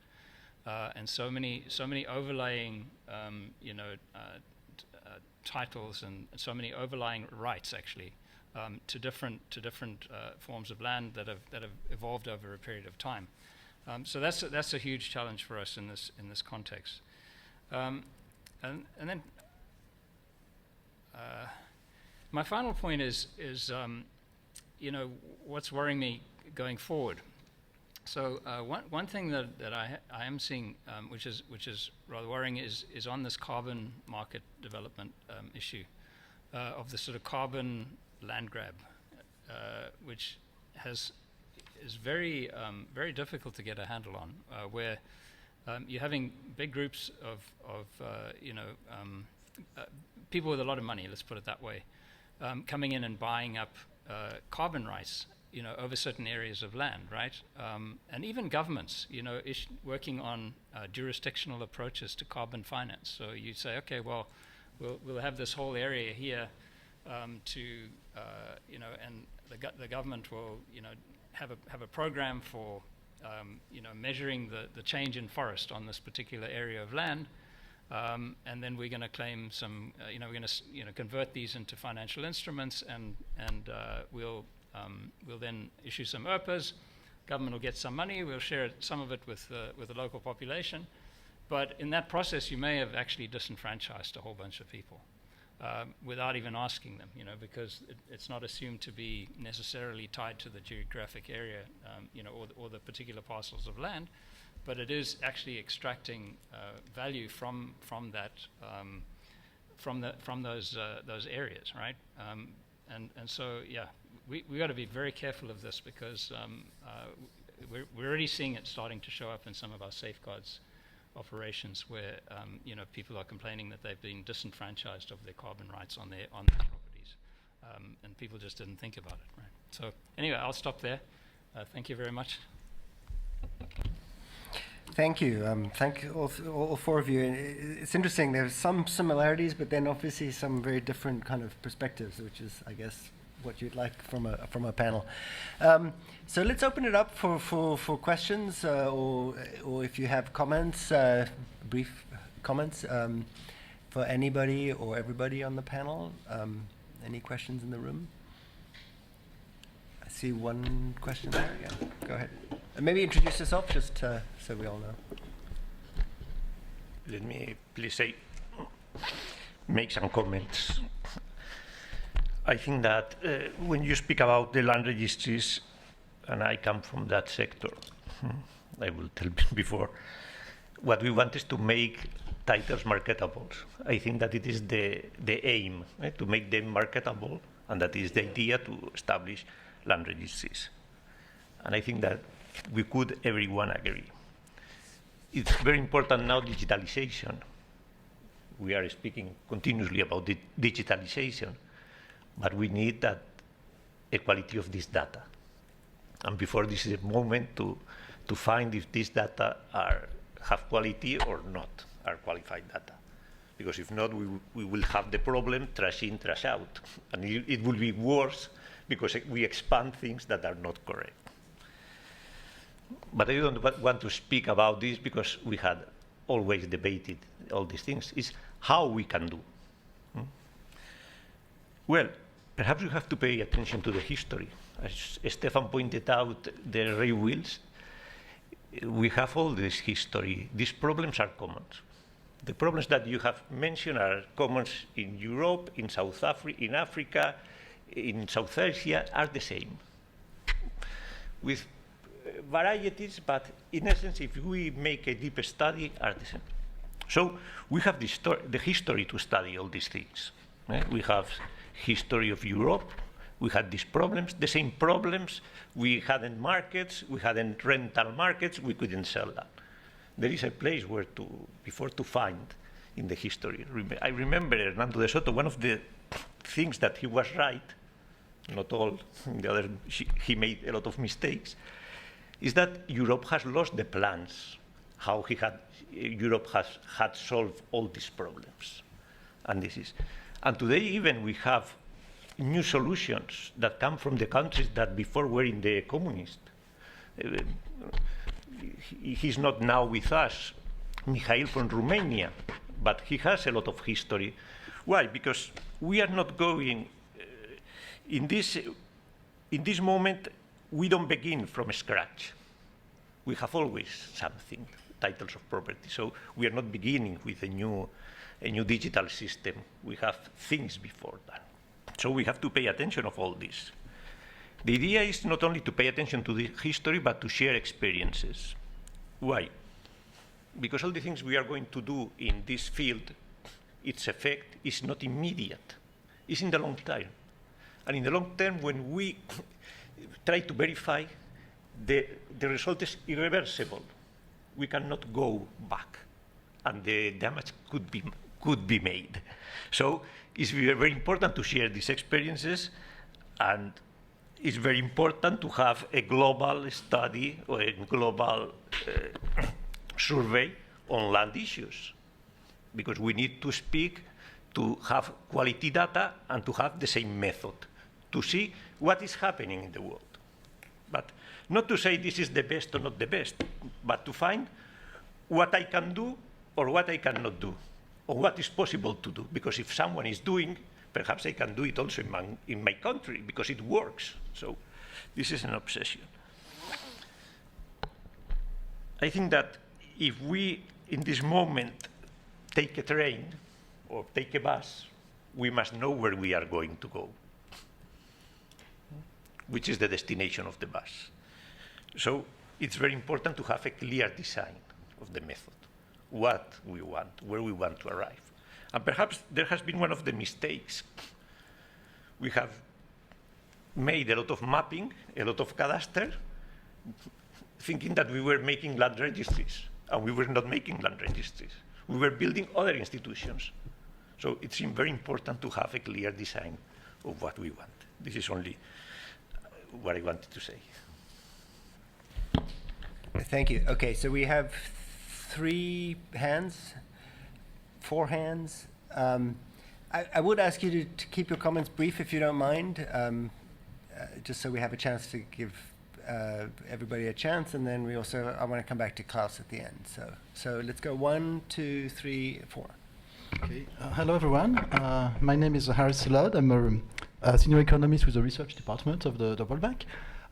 S5: and so many overlaying, titles and so many overlying rights actually to different forms of land that have evolved over a period of time. So that's a huge challenge for us in this context. And then my final point is what's worrying me going forward. So one thing that I am seeing, which is rather worrying, is on this carbon market development issue of the sort of carbon land grab, which is very difficult to get a handle on, where you're having big groups of people with a lot of money, let's put it that way, coming in and buying up carbon rights, over certain areas of land, right? And even governments, working on jurisdictional approaches to carbon finance. So you say, okay, well, we'll have this whole area here and the government will, have a program for, measuring the change in forest on this particular area of land. And then we're going to claim some, we're going to, convert these into financial instruments, and we'll then issue some ERPAs. Government will get some money. We'll share some of it with the local population. But in that process, you may have actually disenfranchised a whole bunch of people without even asking them, because it's not assumed to be necessarily tied to the geographic area, or the particular parcels of land. But it is actually extracting value from that from those areas, right? And so we got to be very careful of this, because we're already seeing it starting to show up in some of our safeguards operations, where people are complaining that they've been disenfranchised of their carbon rights on their properties, and people just didn't think about it, right? So anyway, I'll stop there. Thank you very much.
S1: Thank you. Thank you all four of you. It's interesting. There's some similarities, but then obviously some very different kind of perspectives, which is, I guess, what you'd like from a panel. So let's open it up for questions, or if you have comments, brief comments for anybody or everybody on the panel. Any questions in the room? I see one question there. Yeah, go ahead. Maybe introduce yourself, just so we all know.
S6: Let me please make some comments. I think that when you speak about the land registries, and I come from that sector, I will tell before, what we want is to make titles marketable. I think that it is the aim, to make them marketable, and that is the idea to establish land registries. And I think that we could everyone agree. It's very important now, digitalization. We are speaking continuously about the digitalization, but we need that equality of this data. And before, this is a moment to find if these data have quality or not, are qualified data. Because if not, we will have the problem trash in, trash out. And it will be worse because we expand things that are not correct. But I don't want to speak about this, because we had always debated all these things, is how we can do. Well, perhaps you have to pay attention to the history. As Stefan pointed out, the rail wheels, we have all this history. These problems are common. The problems that you have mentioned are common in Europe, in South Africa, in Africa, in South Asia, are the same, with varieties, but in essence, if we make a deep study, are the same. So we have the history to study all these things. We have history of Europe. We had these problems, the same problems. We hadn't markets, we hadn't rental markets, we couldn't sell that. There is a place where to find in the history. I remember Hernando de Soto, one of the things that he was right, not all, the other, he made a lot of mistakes, is that Europe has lost the plans, how Europe had solved all these problems. And today even we have new solutions that come from the countries that before were in the communist. He's not now with us, Mikhail from Romania, but he has a lot of history. Why? Because we are not going, in this moment, we don't begin from scratch. We have always something, titles of property, so we are not beginning with a new digital system. We have things before that. So we have to pay attention of all this. The idea is not only to pay attention to the history, but to share experiences. Why? Because all the things we are going to do in this field, its effect is not immediate. It's in the long term. And in the long term, when we try to verify, the result is irreversible. We cannot go back, and the damage could be made. So it's very important to share these experiences, and it's very important to have a global study or a global survey on land issues, because we need to speak, to have quality data, and to have the same method, to see what is happening in the world. But not to say this is the best or not the best, but to find what I can do or what I cannot do, or what is possible to do. Because if someone is doing, perhaps I can do it also in my country, because it works. So this is an obsession. I think that if we, in this moment, take a train or take a bus, we must know where we are going to go, which is the destination of the bus. So it's very important to have a clear design of the method, what we want, where we want to arrive. And perhaps there has been one of the mistakes. We have made a lot of mapping, a lot of cadastre, thinking that we were making land registries, and we were not making land registries. We were building other institutions. So it's very important to have a clear design of what we want. This is only what I wanted to say.
S1: Thank you. Okay, so we have 4 hands. I would ask you to keep your comments brief if you don't mind, just so we have a chance to give everybody a chance, and then I want to come back to Klaus at the end. So let's go 1, 2, 3, 4.
S7: Okay. Hello, everyone. My name is Harris Salad. I'm a senior economist with the research department of the World Bank.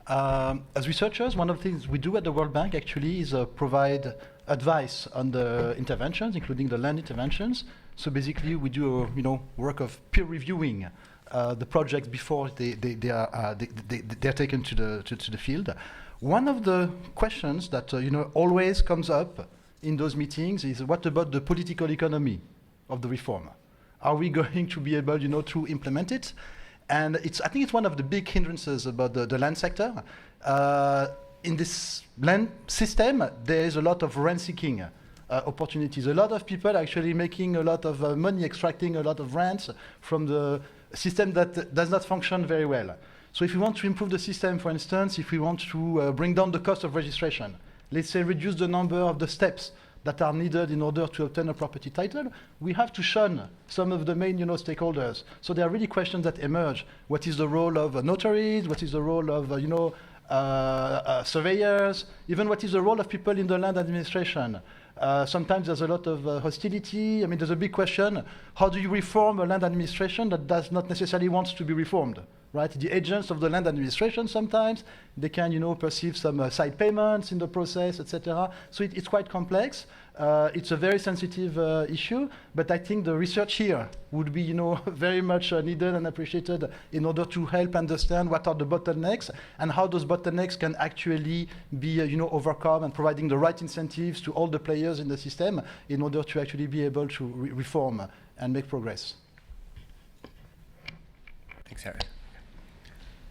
S7: As researchers, one of the things we do at the World Bank actually is provide advice on the interventions, including the land interventions. So basically, we do work of peer reviewing the projects before they are taken to the field. One of the questions that always comes up in those meetings is, what about the political economy of the reform? Are we going to be able to implement it? And I think it's one of the big hindrances about the land sector. In this land system, there is a lot of rent-seeking opportunities. A lot of people actually making a lot of money, extracting a lot of rents from the system that does not function very well. So if we want to improve the system, for instance, if we want to bring down the cost of registration, let's say reduce the number of the steps that are needed in order to obtain a property title, we have to shun some of the main stakeholders. So there are really questions that emerge. What is the role of notaries? What is the role of surveyors? Even what is the role of people in the land administration? Sometimes there's a lot of hostility. I mean, there's a big question. How do you reform a land administration that does not necessarily want to be reformed? right? The agents of the land administration sometimes, they can, perceive some side payments in the process, etc. So it's quite complex. It's a very sensitive issue, but I think the research here would be, very much needed and appreciated in order to help understand what are the bottlenecks and how those bottlenecks can actually be, overcome, and providing the right incentives to all the players in the system in order to actually be able to reform and make progress.
S1: Thanks, Harry.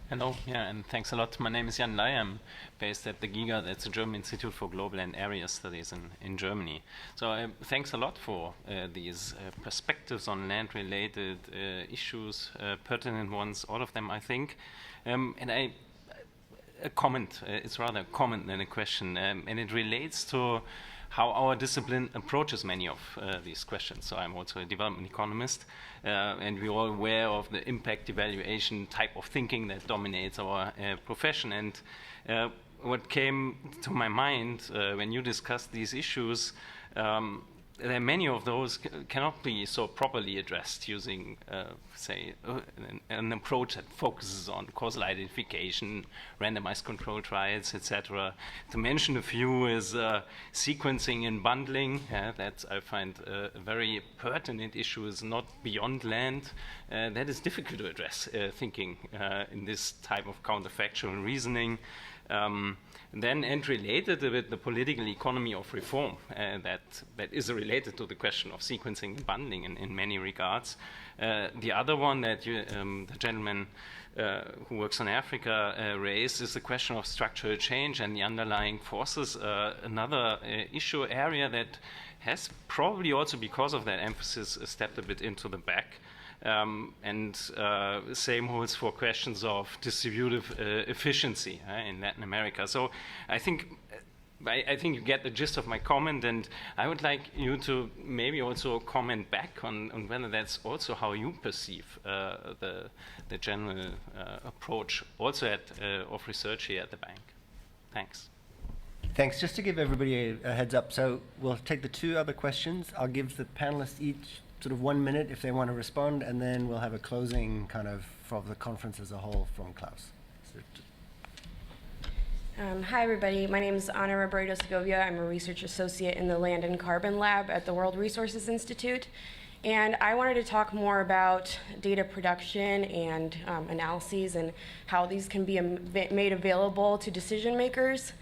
S8: Hello, yeah, and thanks a lot. My name is Jan Ley. I'm based at the GIGA, that's the German Institute for Global and Area Studies in Germany. So thanks a lot for these perspectives on land-related issues, pertinent ones, all of them, I think. And a comment, it's rather a comment than a question, and it relates to how our discipline approaches many of these questions. So I'm also a development economist, and we're all aware of the impact evaluation type of thinking that dominates our profession. And what came to my mind when you discussed these issues, there are many of those cannot be so properly addressed using, say, an approach that focuses on causal identification, randomized control trials, etc. To mention a few is sequencing and bundling. That I find a very pertinent issue, is not beyond land. That is difficult to address, thinking in this type of counterfactual reasoning. Then, and related with the political economy of reform, that is related to the question of sequencing and bundling in many regards. The other one that the gentleman who works on Africa raised is the question of structural change and the underlying forces. Another issue area that has probably also, because of that emphasis, stepped a bit into the back. Same holds for questions of distributive efficiency in Latin America. So I think you get the gist of my comment, and I would like you to maybe also comment back on whether that's also how you perceive the general approach also of research here at the bank. Thanks.
S1: Thanks. Just to give everybody a heads up, so we'll take the two other questions. I'll give the panelists each sort of 1 minute if they want to respond, and then we'll have a closing kind of for the conference as a whole from Klaus.
S9: Hi, everybody. My name is Ana Robredo Segovia. I'm a research associate in the Land and Carbon Lab at the World Resources Institute. And I wanted to talk more about data production and analyses and how these can be made available to decision makers.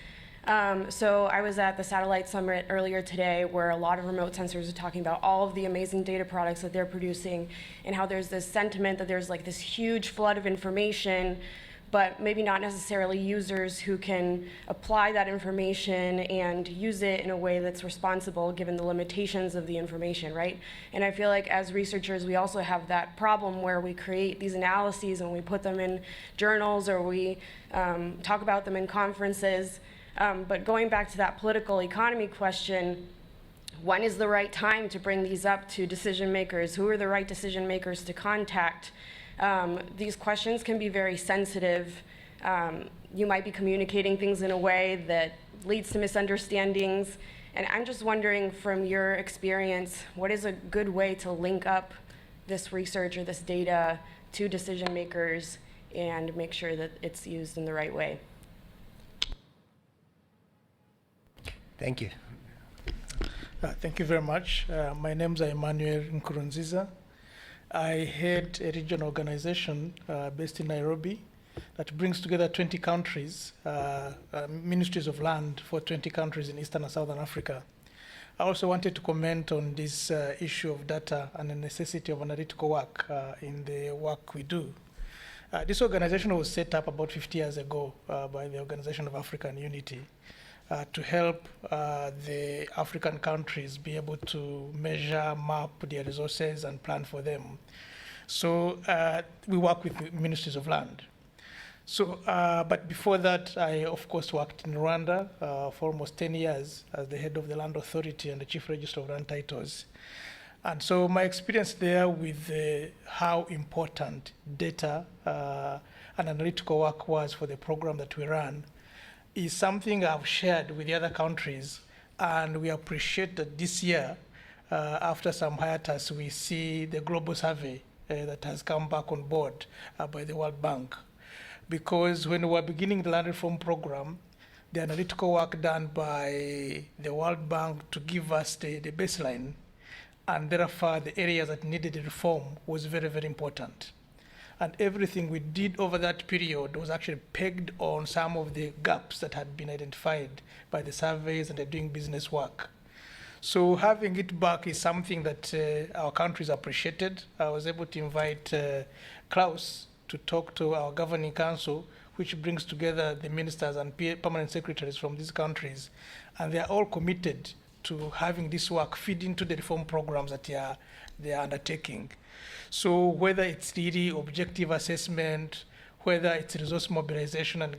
S9: So I was at the Satellite Summit earlier today, where a lot of remote sensors are talking about all of the amazing data products that they're producing, and how there's this sentiment that there's like this huge flood of information, but maybe not necessarily users who can apply that information and use it in a way that's responsible given the limitations of the information, right? And I feel like as researchers, we also have that problem where we create these analyses and we put them in journals, or we talk about them in conferences. But going back to that political economy question, when is the right time to bring these up to decision makers? Who are the right decision makers to contact? These questions can be very sensitive. You might be communicating things in a way that leads to misunderstandings. And I'm just wondering, from your experience, what is a good way to link up this research or this data to decision makers and make sure that it's used in the right way?
S1: Thank you.
S10: Thank you very much. My name is Emmanuel Nkurunziza. I head a regional organization based in Nairobi that brings together 20 countries, ministries of land for 20 countries in Eastern and Southern Africa. I also wanted to comment on this issue of data and the necessity of analytical work in the work we do. This organization was set up about 50 years ago by the Organization of African Unity to help the African countries be able to measure, map their resources, and plan for them. So we work with the ministries of land. So, but before that, I, of course, worked in Rwanda for almost 10 years as the head of the Land Authority and the Chief Register of Land Titles. And so my experience there with how important data and analytical work was for the program that we ran is something I've shared with the other countries, and we appreciate that this year, after some hiatus, we see the global survey that has come back on board by the World Bank. Because when we were beginning the land reform program, the analytical work done by the World Bank to give us the baseline and therefore the areas that needed reform was very, very important. And everything we did over that period was actually pegged on some of the gaps that had been identified by the surveys and the doing business work. So having it back is something that our countries appreciated. I was able to invite Klaus to talk to our governing council, which brings together the ministers and permanent secretaries from these countries. And they are all committed to having this work feed into the reform programs that they are undertaking. So whether it's really objective assessment, whether it's resource mobilization and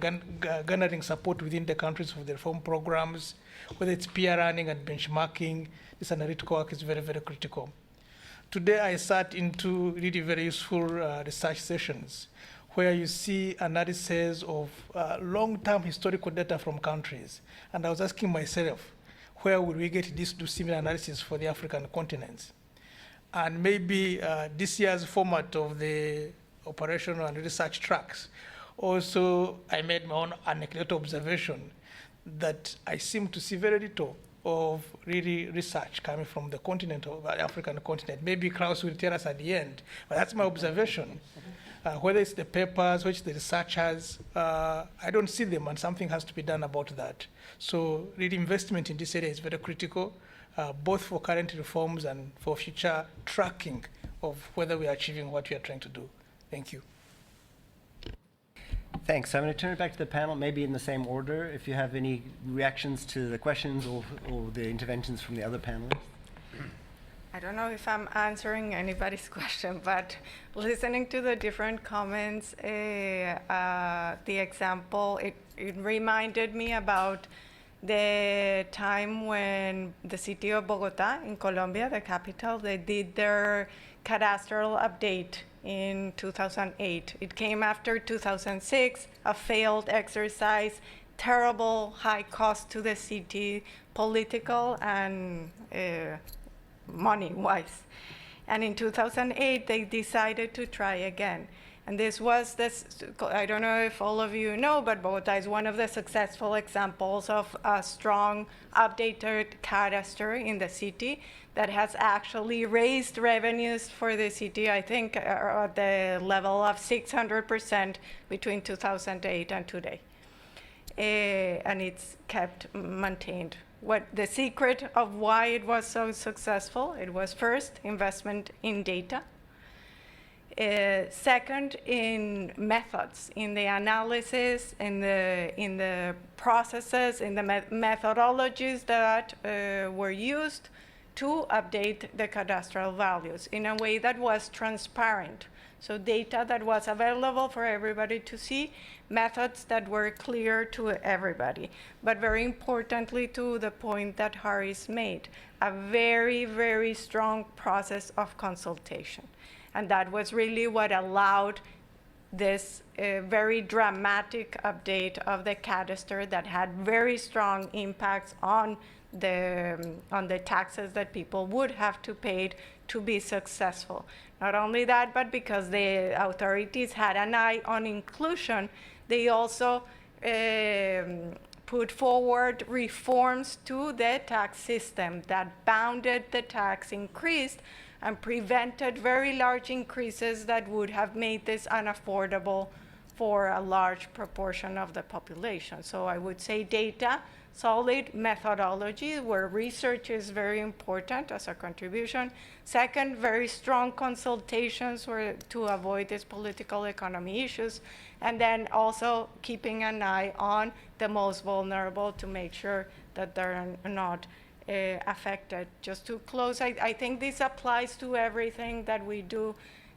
S10: garnering support within the countries for the reform programs, whether it's peer learning and benchmarking, this analytical work is very, very critical. Today I sat into really very useful research sessions where you see analysis of long-term historical data from countries. And I was asking myself, where will we get this to similar analysis for the African continents? And maybe this year's format of the operational and research tracks, also I made my own anecdotal observation that I seem to see very little of really research coming from the continent of the African continent. Maybe Klaus will tell us at the end, but that's my observation. Whether it's the papers, which the researchers, I don't see them, and something has to be done about that. So really investment in this area is very critical, both for current reforms and for future tracking of whether we are achieving what we are trying to do. Thank you.
S1: Thanks. So I'm going to turn it back to the panel, maybe in the same order, if you have any reactions to the questions or the interventions from the other panelists.
S2: I don't know if I'm answering anybody's question, but listening to the different comments, the example, it reminded me about the time when the city of Bogota in Colombia, the capital, they did their cadastral update in 2008. It came after 2006, a failed exercise, terrible high cost to the city, political and money-wise. And in 2008, they decided to try again. And this was this, I don't know if all of you know, but Bogota is one of the successful examples of a strong, updated cadastre in the city that has actually raised revenues for the city, I think, at the level of 600% between 2008 and today. And it's kept maintained. What the secret of why it was so successful, it was first, investment in data. Second, in methods, in the analysis, in the processes, in the methodologies that were used to update the cadastral values in a way that was transparent. So data that was available for everybody to see, methods that were clear to everybody. But very importantly, to the point that Haris made, a very, very strong process of consultation. And that was really what allowed this very dramatic update of the cadastre that had very strong impacts on the taxes that people would have to pay to be successful. Not only that, but because the authorities had an eye on inclusion, they also put forward reforms to the tax system that bounded the tax increase and prevented very large increases that would have made this unaffordable for a large proportion of the population. So I would say data, solid methodology where research is very important as a contribution. Second, very strong consultations to avoid these political economy issues. And then also keeping an eye on the most vulnerable to make sure that they're not affected. Just to close, I think this applies to everything that we do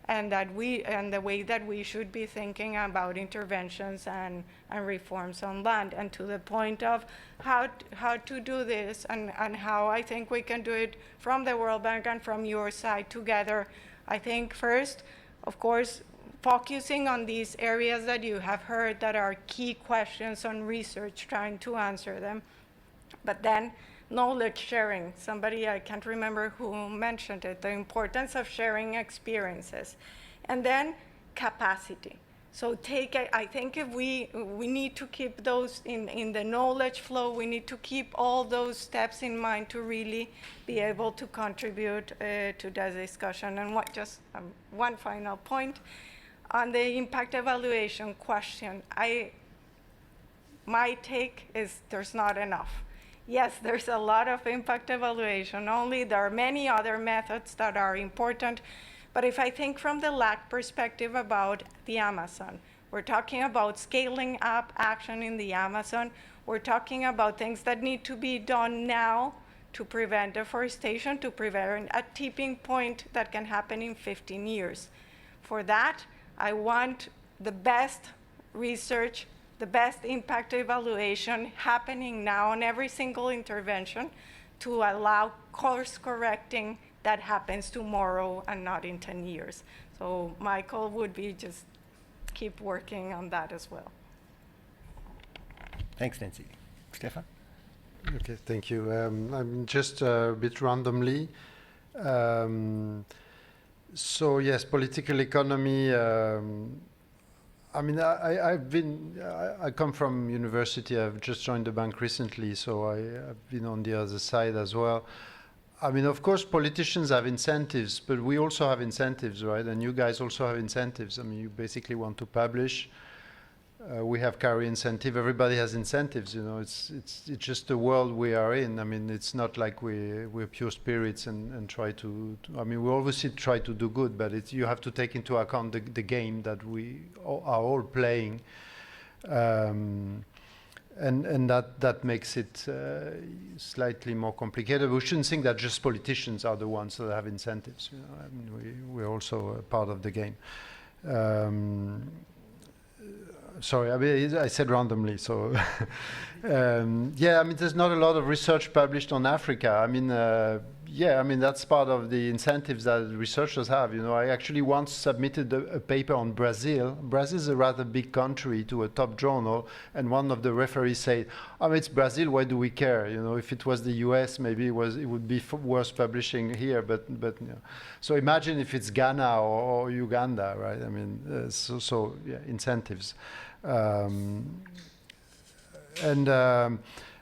S2: and the way that we should be thinking about interventions and reforms on land, and to the point of how to do this and how I think we can do it from the World Bank and from your side together. I think first, of course, focusing on these areas that you have heard that are key questions on research, trying to answer them, but then knowledge sharing. Somebody, I can't remember who mentioned it, the importance of sharing experiences. And then capacity. So I think if we need to keep those in the knowledge flow, we need to keep all those steps in mind to really be able to contribute to the discussion. And one final point on the impact evaluation question. My take is there's not enough. Yes, there's a lot of impact evaluation, only there are many other methods that are important. But if I think from the LAC perspective about the Amazon, we're talking about scaling up action in the Amazon. We're talking about things that need to be done now to prevent deforestation, to prevent a tipping point that can happen in 15 years. For that, I want the best research, the best impact evaluation happening now on every single intervention to allow course correcting that happens tomorrow and not in 10 years. So my call would be just keep working on that as well.
S1: Thanks, Nancy. Stefan?
S3: Okay, thank you. I'm just a bit randomly. So yes, political economy. I mean, I come from university. I've just joined the bank recently, so I've been on the other side as well. I mean, of course, politicians have incentives, but we also have incentives, right? And you guys also have incentives. I mean, you basically want to publish. We have carry incentive. Everybody has incentives. You know, it's just the world we are in. I mean, it's not like we're pure spirits and try to. I mean, we obviously try to do good, but you have to take into account the game that we are all playing. And that makes it slightly more complicated. We shouldn't think that just politicians are the ones that have incentives. You know, I mean, we're also a part of the game. Sorry, I mean, I said randomly. So, yeah, I mean, there's not a lot of research published on Africa. I mean, yeah, I mean, that's part of the incentives that researchers have. You know, I actually once submitted a paper on Brazil. Brazil is a rather big country to a top journal, and one of the referees said, "Oh, it's Brazil. Why do we care? You know, if it was the U.S., maybe it would be worth publishing here." But you know. So imagine if it's Ghana or Uganda, right? I mean, so yeah, incentives.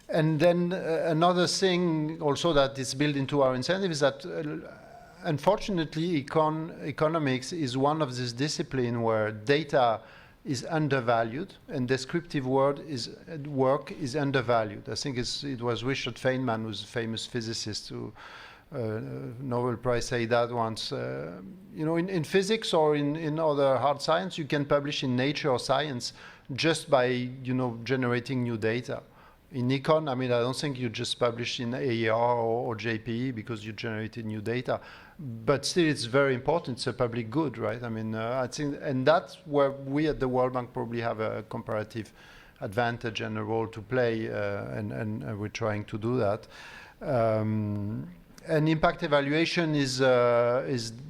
S3: And then another thing also that is built into our incentive is that unfortunately economics is one of these disciplines where data is undervalued and descriptive work is undervalued. I think it was Richard Feynman, who's a famous physicist, who Nobel Prize say that once. You know, in physics or in other hard science, you can publish in Nature or Science just by, you know, generating new data. In econ, I mean, I don't think you just publish in AER or JPE because you generated new data. But still, it's very important. It's a public good, right? I mean, I think, and that's where we at the World Bank probably have a comparative advantage and a role to play, and we're trying to do that. And impact evaluation is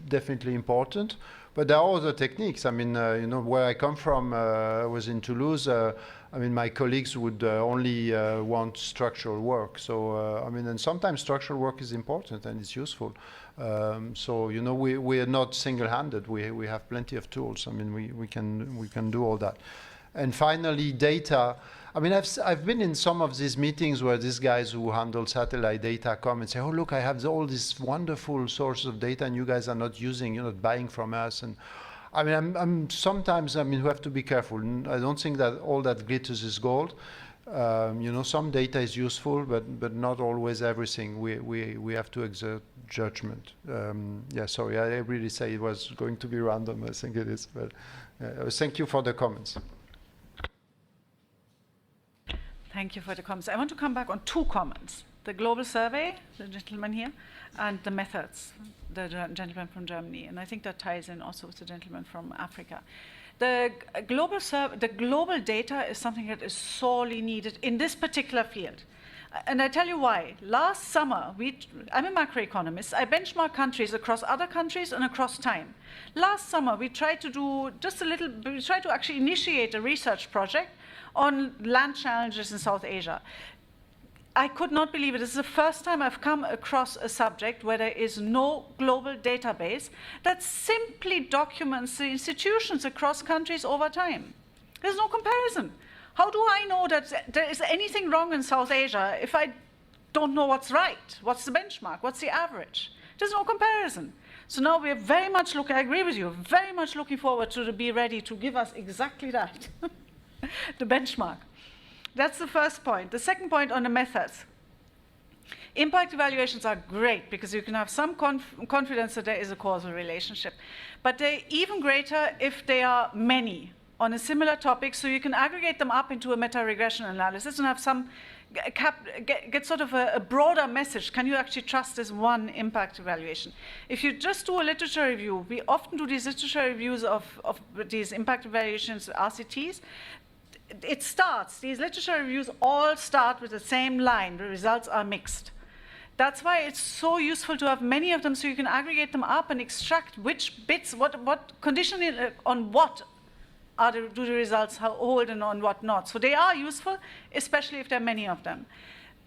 S3: definitely important. But there are other techniques. I mean, you know, where I come from was in Toulouse. I mean, my colleagues would only want structural work. So, I mean, and sometimes structural work is important and it's useful. So, you know, we are not single-handed. We have plenty of tools. I mean, we can do all that. And finally, data. I mean, I've been in some of these meetings where these guys who handle satellite data come and say, "Oh, look, I have all these wonderful sources of data, and you guys are not using, you're not buying from us." And I mean, I'm sometimes, I mean, we have to be careful. I don't think that all that glitters is gold. You know, some data is useful, but not always everything. We have to exert judgment. Yeah, sorry, I really say it was going to be random. I think it is, but thank you for the comments.
S4: Thank you for the comments. I want to come back on two comments. The global survey, the gentleman here, and the methods, the gentleman from Germany. And I think that ties in also with the gentleman from Africa. The global data is something that is sorely needed in this particular field. And I tell you why. Last summer, I'm a macroeconomist. I benchmark countries across other countries and across time. Last summer, we tried to do we tried to actually initiate a research project on land challenges in South Asia. I could not believe it. This is the first time I've come across a subject where there is no global database that simply documents the institutions across countries over time. There's no comparison. How do I know that there is anything wrong in South Asia if I don't know what's right? What's the benchmark? What's the average? There's no comparison. So now we're very much looking, I agree with you, very much looking forward to the Be Ready to give us exactly that, the benchmark. That's the first point. The second point on the methods. Impact evaluations are great because you can have some confidence that there is a causal relationship. But they're even greater if they are many on a similar topic, so you can aggregate them up into a meta-regression analysis and have some get sort of a broader message. Can you actually trust this one impact evaluation? If you just do a literature review, we often do these literature reviews of these impact evaluations, RCTs. These literature reviews all start with the same line, the results are mixed. That's why it's so useful to have many of them so you can aggregate them up and extract which bits, what condition on what do the results hold and on what not. So they are useful, especially if there are many of them.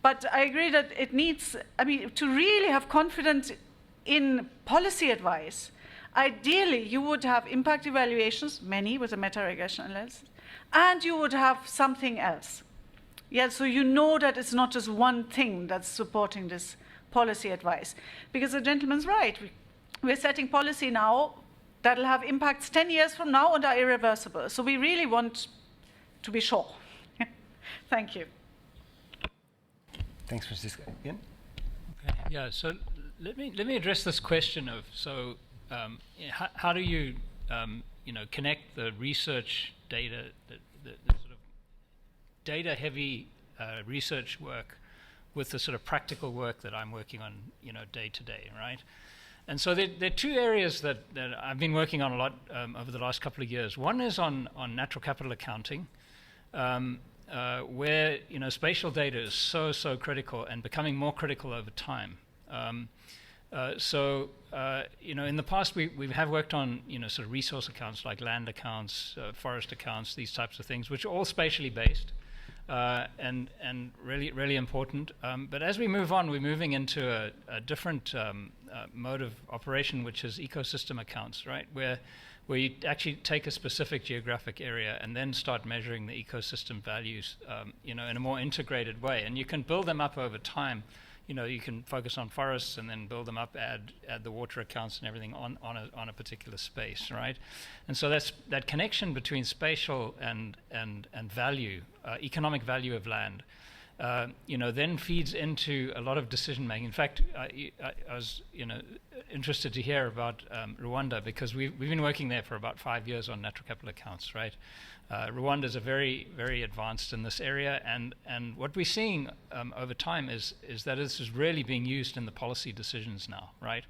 S4: But I agree that it needs, to really have confidence in policy advice, ideally you would have impact evaluations, many with a meta-regression analysis, and you would have something else. Yeah, so you know that it's not just one thing that's supporting this policy advice. Because the gentleman's right. We're setting policy now that'll have impacts 10 years from now and are irreversible. So we really want to be sure. Thank you.
S1: Thanks, Francisca. Ian?
S5: Okay. Yeah, so let me address this question of, how do you, connect the research data, the sort of data-heavy research work with the sort of practical work that I'm working on, day to day, right? And so there are two areas that I've been working on a lot over the last couple of years. One is on natural capital accounting, where spatial data is so critical and becoming more critical over time. In the past we have worked on sort of resource accounts like land accounts, forest accounts, these types of things, which are all spatially based. And really important. But as we move on, we're moving into a different mode of operation, which is ecosystem accounts, right? Where you actually take a specific geographic area and then start measuring the ecosystem values, in a more integrated way. And you can build them up over time. You can focus on forests and then build them up, add the water accounts and everything on a particular space, right? And so that connection between spatial and value, economic value of land, then feeds into a lot of decision making. In fact, I was interested to hear about Rwanda because we've been working there for about 5 years on natural capital accounts, right? Rwanda is very, very advanced in this area, and what we're seeing over time is that this is really being used in the policy decisions now, right?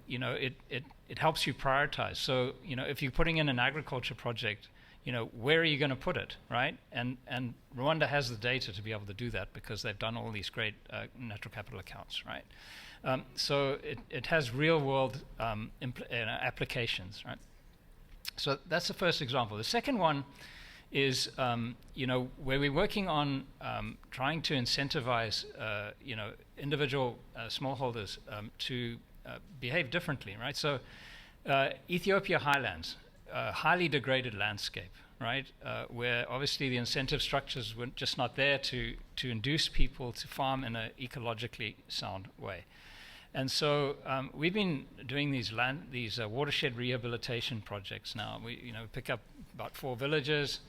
S5: It helps you prioritize. So, if you're putting in an agriculture project, where are you going to put it, right? And Rwanda has the data to be able to do that because they've done all these great natural capital accounts, right? So it has real world applications, right? So that's the first example. The second one is, where we're working on trying to incentivize, individual smallholders to behave differently, right? So Ethiopia highlands, highly degraded landscape, right? Where obviously the incentive structures were just not there to induce people to farm in an ecologically sound way. And so we've been doing these watershed rehabilitation projects now. We pick up about 4 villages,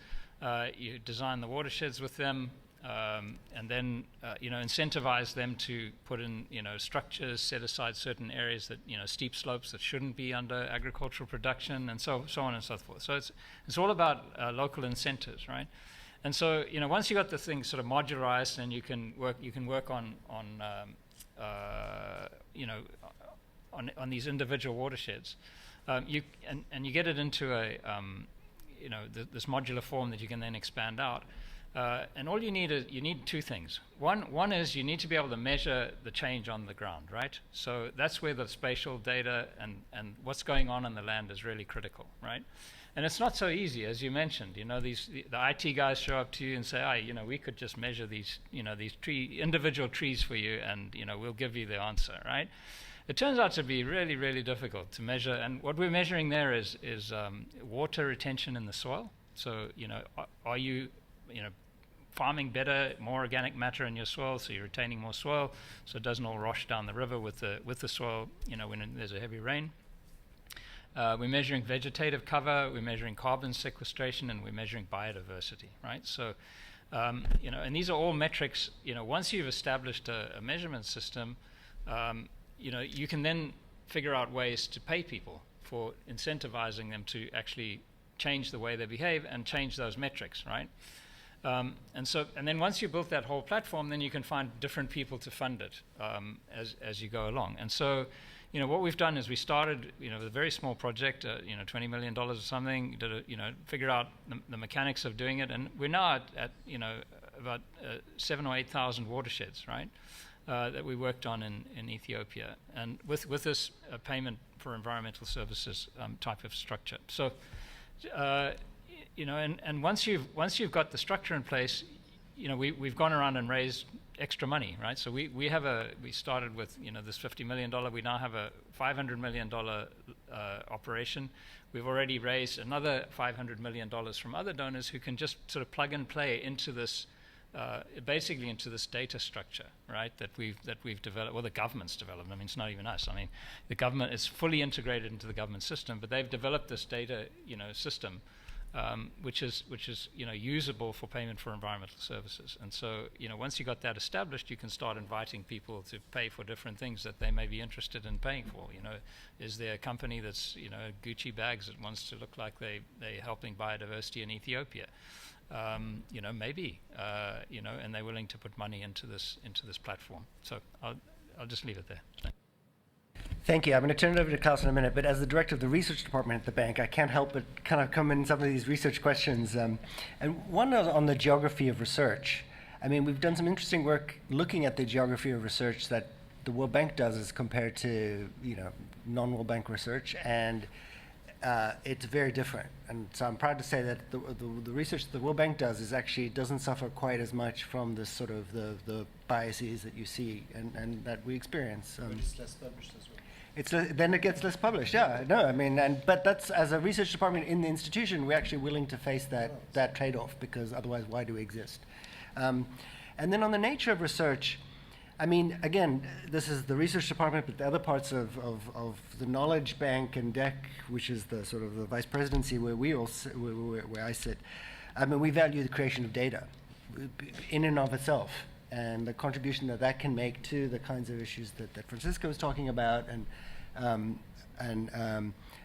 S5: you design the watersheds with them, and then incentivize them to put in structures, set aside certain areas that steep slopes that shouldn't be under agricultural production, and so on and so forth. So it's all about local incentives, right? And so once you got the thing sort of modularized, and you can work on these individual watersheds, you get it into a this modular form that you can then expand out. And all you need two things. One is you need to be able to measure the change on the ground, right? So that's where the spatial data and what's going on in the land is really critical, right? And it's not so easy, as you mentioned. You know, the IT guys show up to you and say, "Hey, you know, we could just measure these individual trees for you, and you know, we'll give you the answer," right? It turns out to be really, really difficult to measure. And what we're measuring there is water retention in the soil. So, you know, are you farming better, more organic matter in your soil, so you're retaining more soil, so it doesn't all rush down the river with the soil, you know, when there's a heavy rain. We're measuring vegetative cover, we're measuring carbon sequestration, and we're measuring biodiversity, right? So, you know, and these are all metrics. You know, once you've established a measurement system, you know, you can then figure out ways to pay people for incentivizing them to actually change the way they behave and change those metrics, right? And then once you built that whole platform, then you can find different people to fund it as you go along. And so, you know, what we've done is we started, you know, with a very small project, you know, $20 million or something, figured out the mechanics of doing it, and we're now at you know, about 7,000 or 8,000 watersheds, right, that we worked on in Ethiopia, and with this payment for environmental services type of structure. So, you know, and once you've got the structure in place, you know, we've gone around and raised extra money, right? So we started with, you know, this $50 million. We now have a $500 million operation. We've already raised another $500 million from other donors who can just sort of plug and play into this, basically into this data structure, right? That we've developed, well, the government's developed. I mean, it's not even us. I mean, the government is fully integrated into the government system, but they've developed this data, you know, system. Which is you know, usable for payment for environmental services. And so, you know, once you got that established, you can start inviting people to pay for different things that they may be interested in paying for. You know, is there a company that's, you know, Gucci bags that wants to look like they're helping biodiversity in Ethiopia? You know, maybe, you know, and they're willing to put money into this platform. So I'll just leave it there. Thanks.
S1: Thank you. I'm going to turn it over to Klaus in a minute, but as the director of the research department at the bank, I can't help but kind of come in some of these research questions. And one on the geography of research. I mean, we've done some interesting work looking at the geography of research that the World Bank does as compared to, you know, non-World Bank research, and it's very different. And so I'm proud to say that the research that the World Bank does doesn't suffer quite as much from this sort of the biases that you see and that we experience.
S3: But it's less published as well.
S1: Then it gets less published. Yeah, no, I mean, but that's, as a research department in the institution, we're actually willing to face that trade-off, because otherwise, why do we exist? And then on the nature of research, I mean, again, this is the research department, but the other parts of the Knowledge Bank and DEC, which is the sort of the vice presidency where where I sit. I mean, we value the creation of data in and of itself, and the contribution that can make to the kinds of issues that Francisco was talking about, and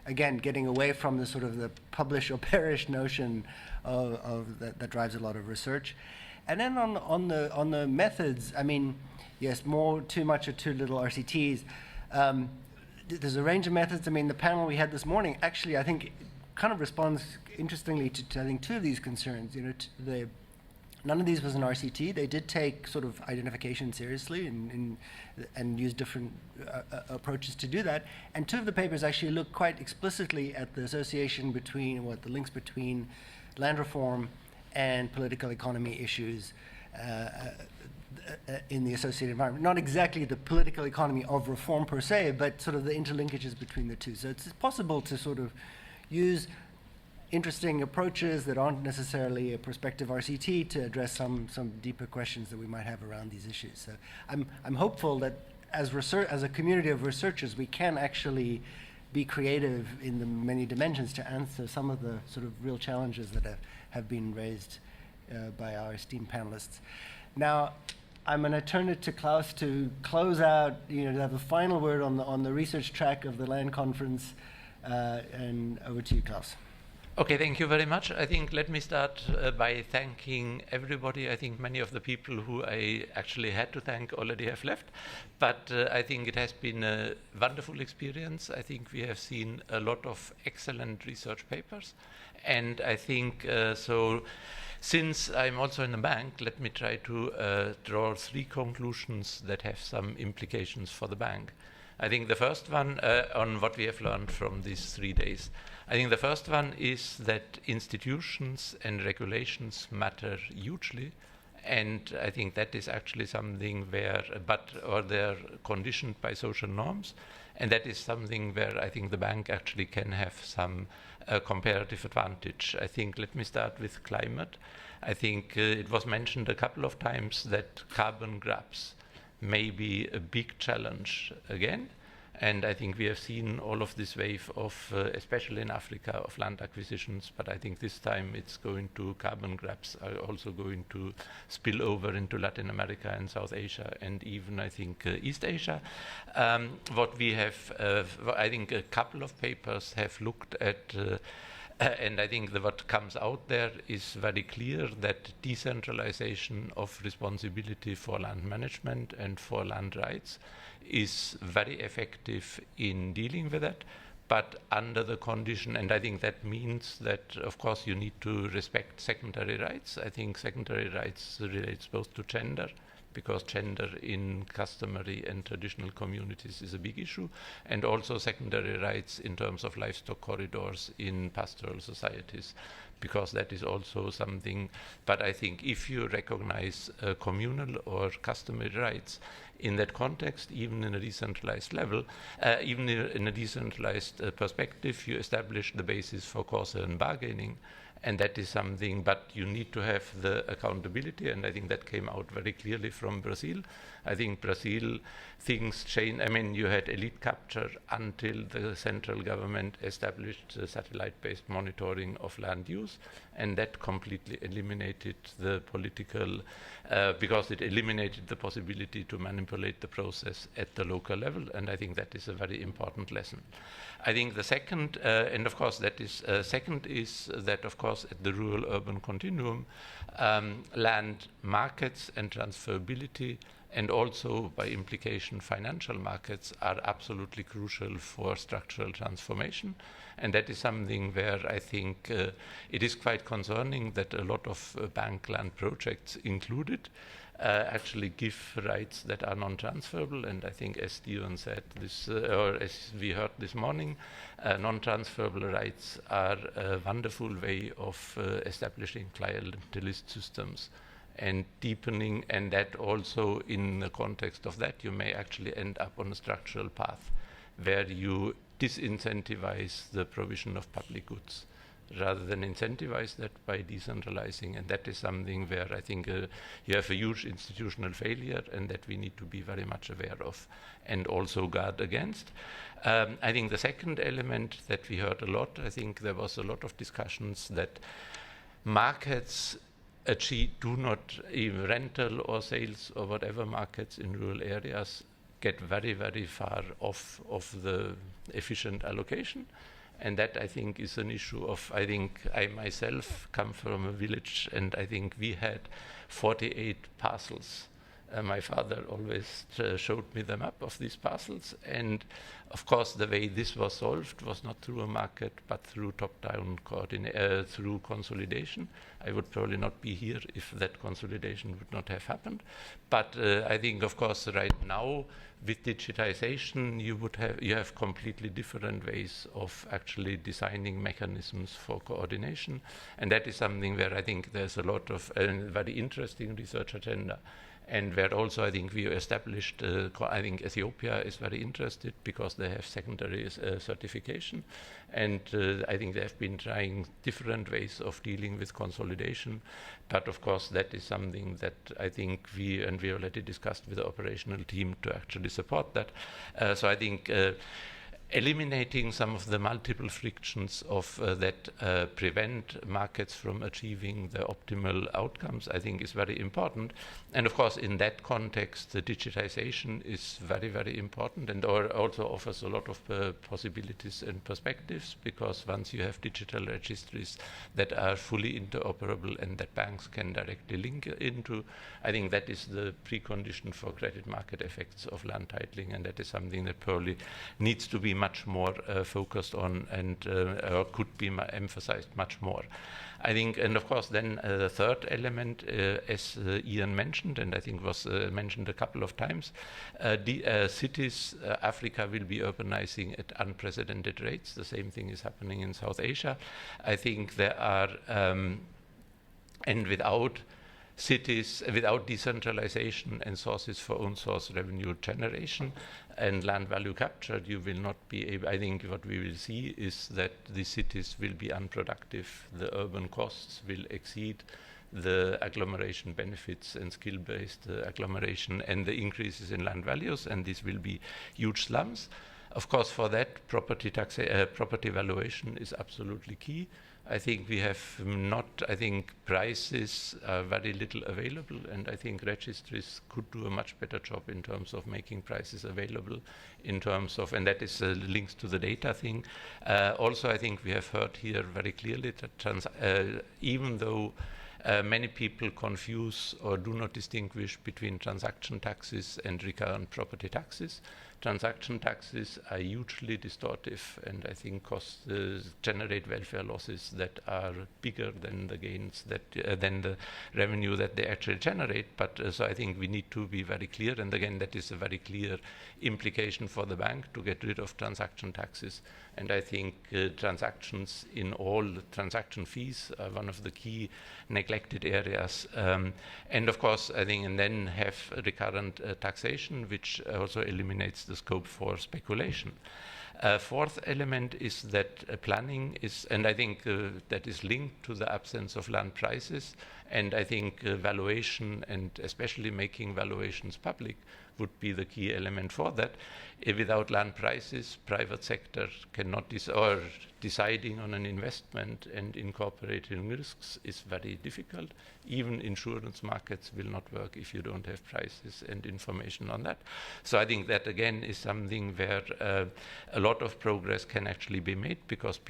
S1: again, getting away from the sort of the publish or perish notion of that drives a lot of research. And then on the methods, I mean, yes, too much or too little RCTs. There's a range of methods. I mean, the panel we had this morning actually, I think, kind of responds interestingly to I think, two of these concerns. You know, none of these was an RCT. They did take sort of identification seriously and use different approaches to do that. And two of the papers actually look quite explicitly at the association between, the links between land reform and political economy issues in the associated environment. Not exactly the political economy of reform per se, but sort of the interlinkages between the two. So it's possible to sort of use interesting approaches that aren't necessarily a prospective RCT to address some deeper questions that we might have around these issues. So I'm hopeful that as a community of researchers, we can actually be creative in the many dimensions to answer some of the sort of real challenges that have been raised by our esteemed panelists. Now, I'm going to turn it to Klaus to close out, to have the final word on the research track of the LAND conference, and over to you, Klaus.
S11: Okay, thank you very much. I think let me start by thanking everybody. I think many of the people who I actually had to thank already have left, but I think it has been a wonderful experience. I think we have seen a lot of excellent research papers, and I think so. Since I'm also in the bank, let me try to draw 3 conclusions that have some implications for the bank. I think the first one on what we have learned from these 3 days. I think the first one is that institutions and regulations matter hugely, and I think that is actually something where, or they're conditioned by social norms, and that is something where I think the bank actually can have some comparative advantage. I think, let me start with climate. I think it was mentioned a couple of times that carbon grabs may be a big challenge again. And I think we have seen all of this wave of, especially in Africa, of land acquisitions, but I think this time it's going to, carbon grabs are also going to spill over into Latin America and South Asia and even, I think, East Asia. What we have, I think a couple of papers have looked at, and I think that what comes out there is very clear that decentralization of responsibility for land management and for land rights is very effective in dealing with that, but under the condition, and I think that means that, of course, you need to respect secondary rights. I think secondary rights relates both to gender, because gender in customary and traditional communities is a big issue, and also secondary rights in terms of livestock corridors in pastoral societies, because that is also something. But I think if you recognize communal or customary rights in that context, even in a decentralized level, even in a decentralized perspective, you establish the basis for causal and bargaining. And that is something, but you need to have the accountability, and I think that came out very clearly from Brazil. I think Brazil, things change. I mean, you had elite capture until the central government established satellite-based monitoring of land use, and that completely eliminated the political, because it eliminated the possibility to manipulate the process at the local level, and I think that is a very important lesson. I think the second, and of course that is, second is that, of course, at the rural-urban continuum, land markets and transferability, and also by implication financial markets, are absolutely crucial for structural transformation. And that is something where I think it is quite concerning that a lot of bank land projects included actually give rights that are non-transferable, and I think, as Stephen said, this, or as we heard this morning, non-transferable rights are a wonderful way of establishing clientelist systems and deepening, and that also in the context of that, you may actually end up on a structural path where you disincentivize the provision of public goods rather than incentivize that by decentralizing. And that is something where I think you have a huge institutional failure, and that we need to be very much aware of and also guard against. I think the second element that we heard a lot, I think there was a lot of discussions that markets do not, even rental or sales or whatever markets in rural areas, get very, very far off of the efficient allocation. And that, I think, is an issue of, I think I myself come from a village, and I think we had 48 parcels. My father always showed me the map of these parcels. And of course, the way this was solved was not through a market, but through top-down through consolidation. I would probably not be here if that consolidation would not have happened. But I think, of course, right now, with digitization, you have completely different ways of actually designing mechanisms for coordination. And that is something where I think there's a lot of very interesting research agenda. And where also I think we established, I think Ethiopia is very interested because they have secondary certification. And I think they have been trying different ways of dealing with consolidation. But of course, that is something that I think we already discussed with the operational team to actually support that. So I think eliminating some of the multiple frictions of that prevent markets from achieving the optimal outcomes, I think is very important. And of course, in that context, the digitization is very, very important and also offers a lot of possibilities and perspectives, because once you have digital registries that are fully interoperable and that banks can directly link into, I think that is the precondition for credit market effects of land titling, and that is something that probably needs to be much more focused on and or could be emphasized much more. I think, and of course, then the third element, as Ian mentioned, and I think was mentioned a couple of times, cities, Africa will be urbanizing at unprecedented rates. The same thing is happening in South Asia. I think there are, and without cities, without decentralization and sources for own source revenue generation and land value capture, you will not be able, I think what we will see is that the cities will be unproductive, the urban costs will exceed the agglomeration benefits and skill-based agglomeration and the increases in land values, and this will be huge slums. Of course, for that, property valuation is absolutely key. I think we have prices are very little available, and I think registries could do a much better job in terms of making prices available, in terms of, and that is links to the data thing. Also, I think we have heard here very clearly that even though many people confuse or do not distinguish between transaction taxes and recurrent property taxes, transaction taxes are hugely distortive, and I think generate welfare losses that are bigger than the gains than the revenue that they actually generate. But so I think we need to be very clear, and again, that is a very clear implication for the bank to get rid of transaction taxes. And I think transactions in all transaction fees are one of the key neglected areas. And of course, I think, and then have recurrent taxation, which also eliminates the scope for speculation. Fourth element is that planning is, and I think that is linked to the absence of land prices, and I think valuation, and especially making valuations public, would be the key element for that. Without land prices, private sector cannot or deciding on an investment and incorporating risks is very difficult. Even insurance markets will not work if you don't have prices and information on that. So I think that again is something where a lot of progress can actually be made, because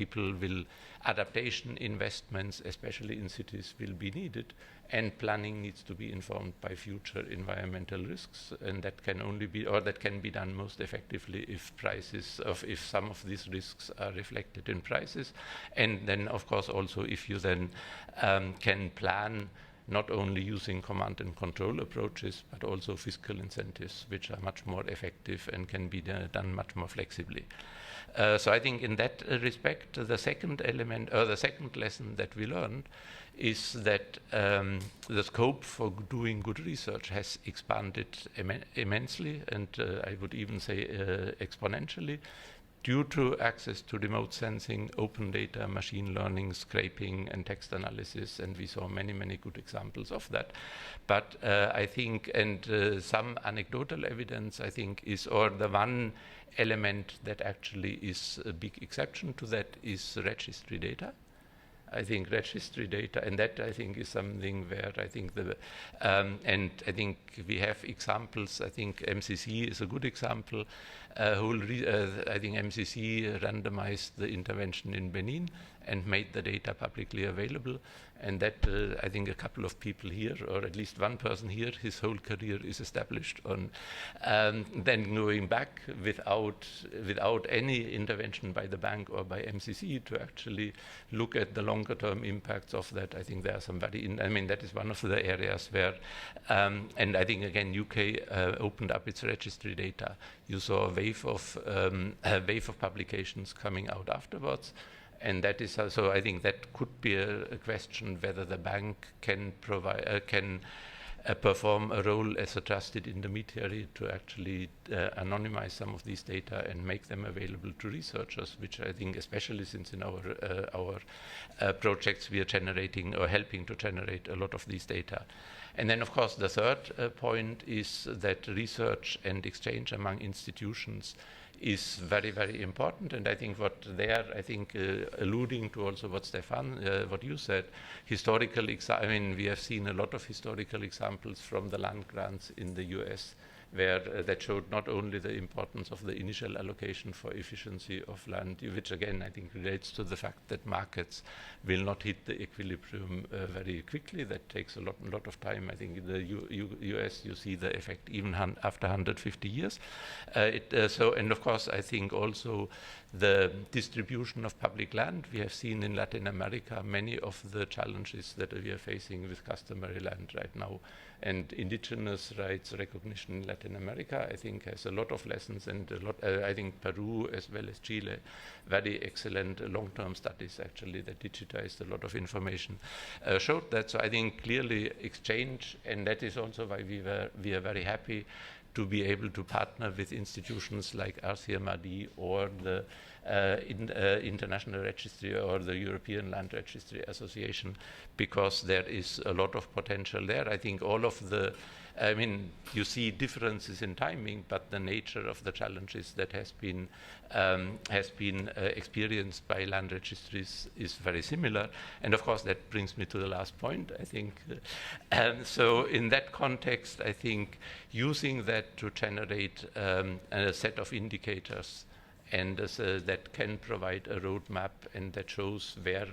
S11: adaptation investments, especially in cities, will be needed, and planning needs to be informed by future environmental risks, and that can only be, or that can be done most effectively if some of these risks are reflected in prices, and then of course also if you then can plan not only using command and control approaches, but also fiscal incentives, which are much more effective and can be done much more flexibly. So I think in that respect, the second element, or the second lesson that we learned, is that the scope for doing good research has expanded immensely, and I would even say exponentially, due to access to remote sensing, open data, machine learning, scraping, and text analysis, and we saw many, many good examples of that. But I think, and some anecdotal evidence, I think, is, or the one element that actually is a big exception to that is registry data. I think registry data, and that I think is something where I think and I think we have examples. I think MCC is a good example. I think MCC randomized the intervention in Benin and made the data publicly available. And that I think a couple of people here, or at least one person here, his whole career is established on then going back without any intervention by the bank or by MCC to actually look at the longer term impacts of that. I think there are some that is one of the areas where, and I think again UK opened up its registry data. You saw a wave of publications coming out afterwards. And that is also, I think that could be a question whether the bank can perform a role as a trusted intermediary to actually anonymize some of these data and make them available to researchers, which I think, especially since in our projects we are generating or helping to generate a lot of these data. And then, of course, the third point is that research and exchange among institutions is very, very important. And I think what there, I think alluding to also what Stefan, what you said, historical, I mean, we have seen a lot of historical examples from the land grants in the US, where that showed not only the importance of the initial allocation for efficiency of land, which again I think relates to the fact that markets will not hit the equilibrium very quickly. That takes a lot of time. I think in the US you see the effect even after 150 years. And of course I think also the distribution of public land. We have seen in Latin America many of the challenges that we are facing with customary land right now. And indigenous rights recognition in Latin America, I think, has a lot of lessons, and a lot, I think Peru as well as Chile, very excellent long-term studies actually that digitized a lot of information, showed that. So I think clearly exchange, and that is also why we are very happy to be able to partner with institutions like RCMRD or the International Registry or the European Land Registry Association, because there is a lot of potential there. I think all of the, I mean, you see differences in timing, but the nature of the challenges that has been experienced by land registries is very similar. And of course, that brings me to the last point, I think. So in that context, I think using that to generate a set of indicators and that can provide a roadmap and that shows where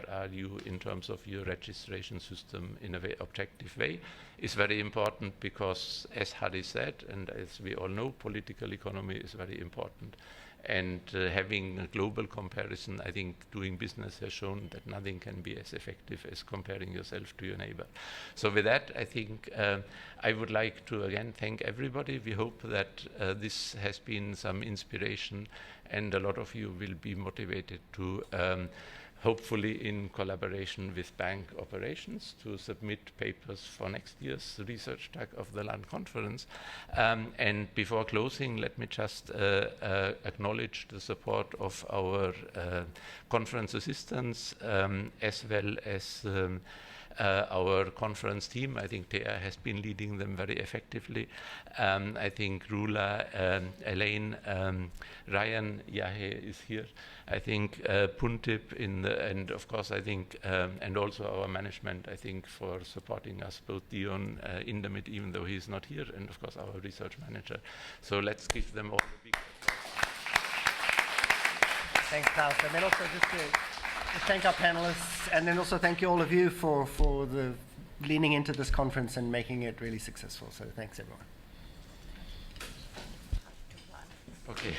S11: are you in terms of your registration system in a very objective way is very important, because as Harry said, and as we all know, political economy is very important. And having a global comparison, I think doing business has shown that nothing can be as effective as comparing yourself to your neighbor. So with that, I think I would like to again thank everybody. We hope that this has been some inspiration, and a lot of you will be motivated to hopefully in collaboration with bank operations to submit papers for next year's research track of the Land Conference. And before closing, let me just acknowledge the support of our conference assistants, as well as our conference team. I think Thea has been leading them very effectively. I think Rula, Elaine, Ryan, Yahe is here. I think Puntip and of course I think, and also our management, I think, for supporting us, both Dion, Indamit, even though he's not here, and of course our research manager. So let's give them all a big applause.
S1: Thanks, Klaus. And then also just to thank our panelists, and then also thank you all of you for the leaning into this conference and making it really successful. So thanks, everyone.
S11: Okay.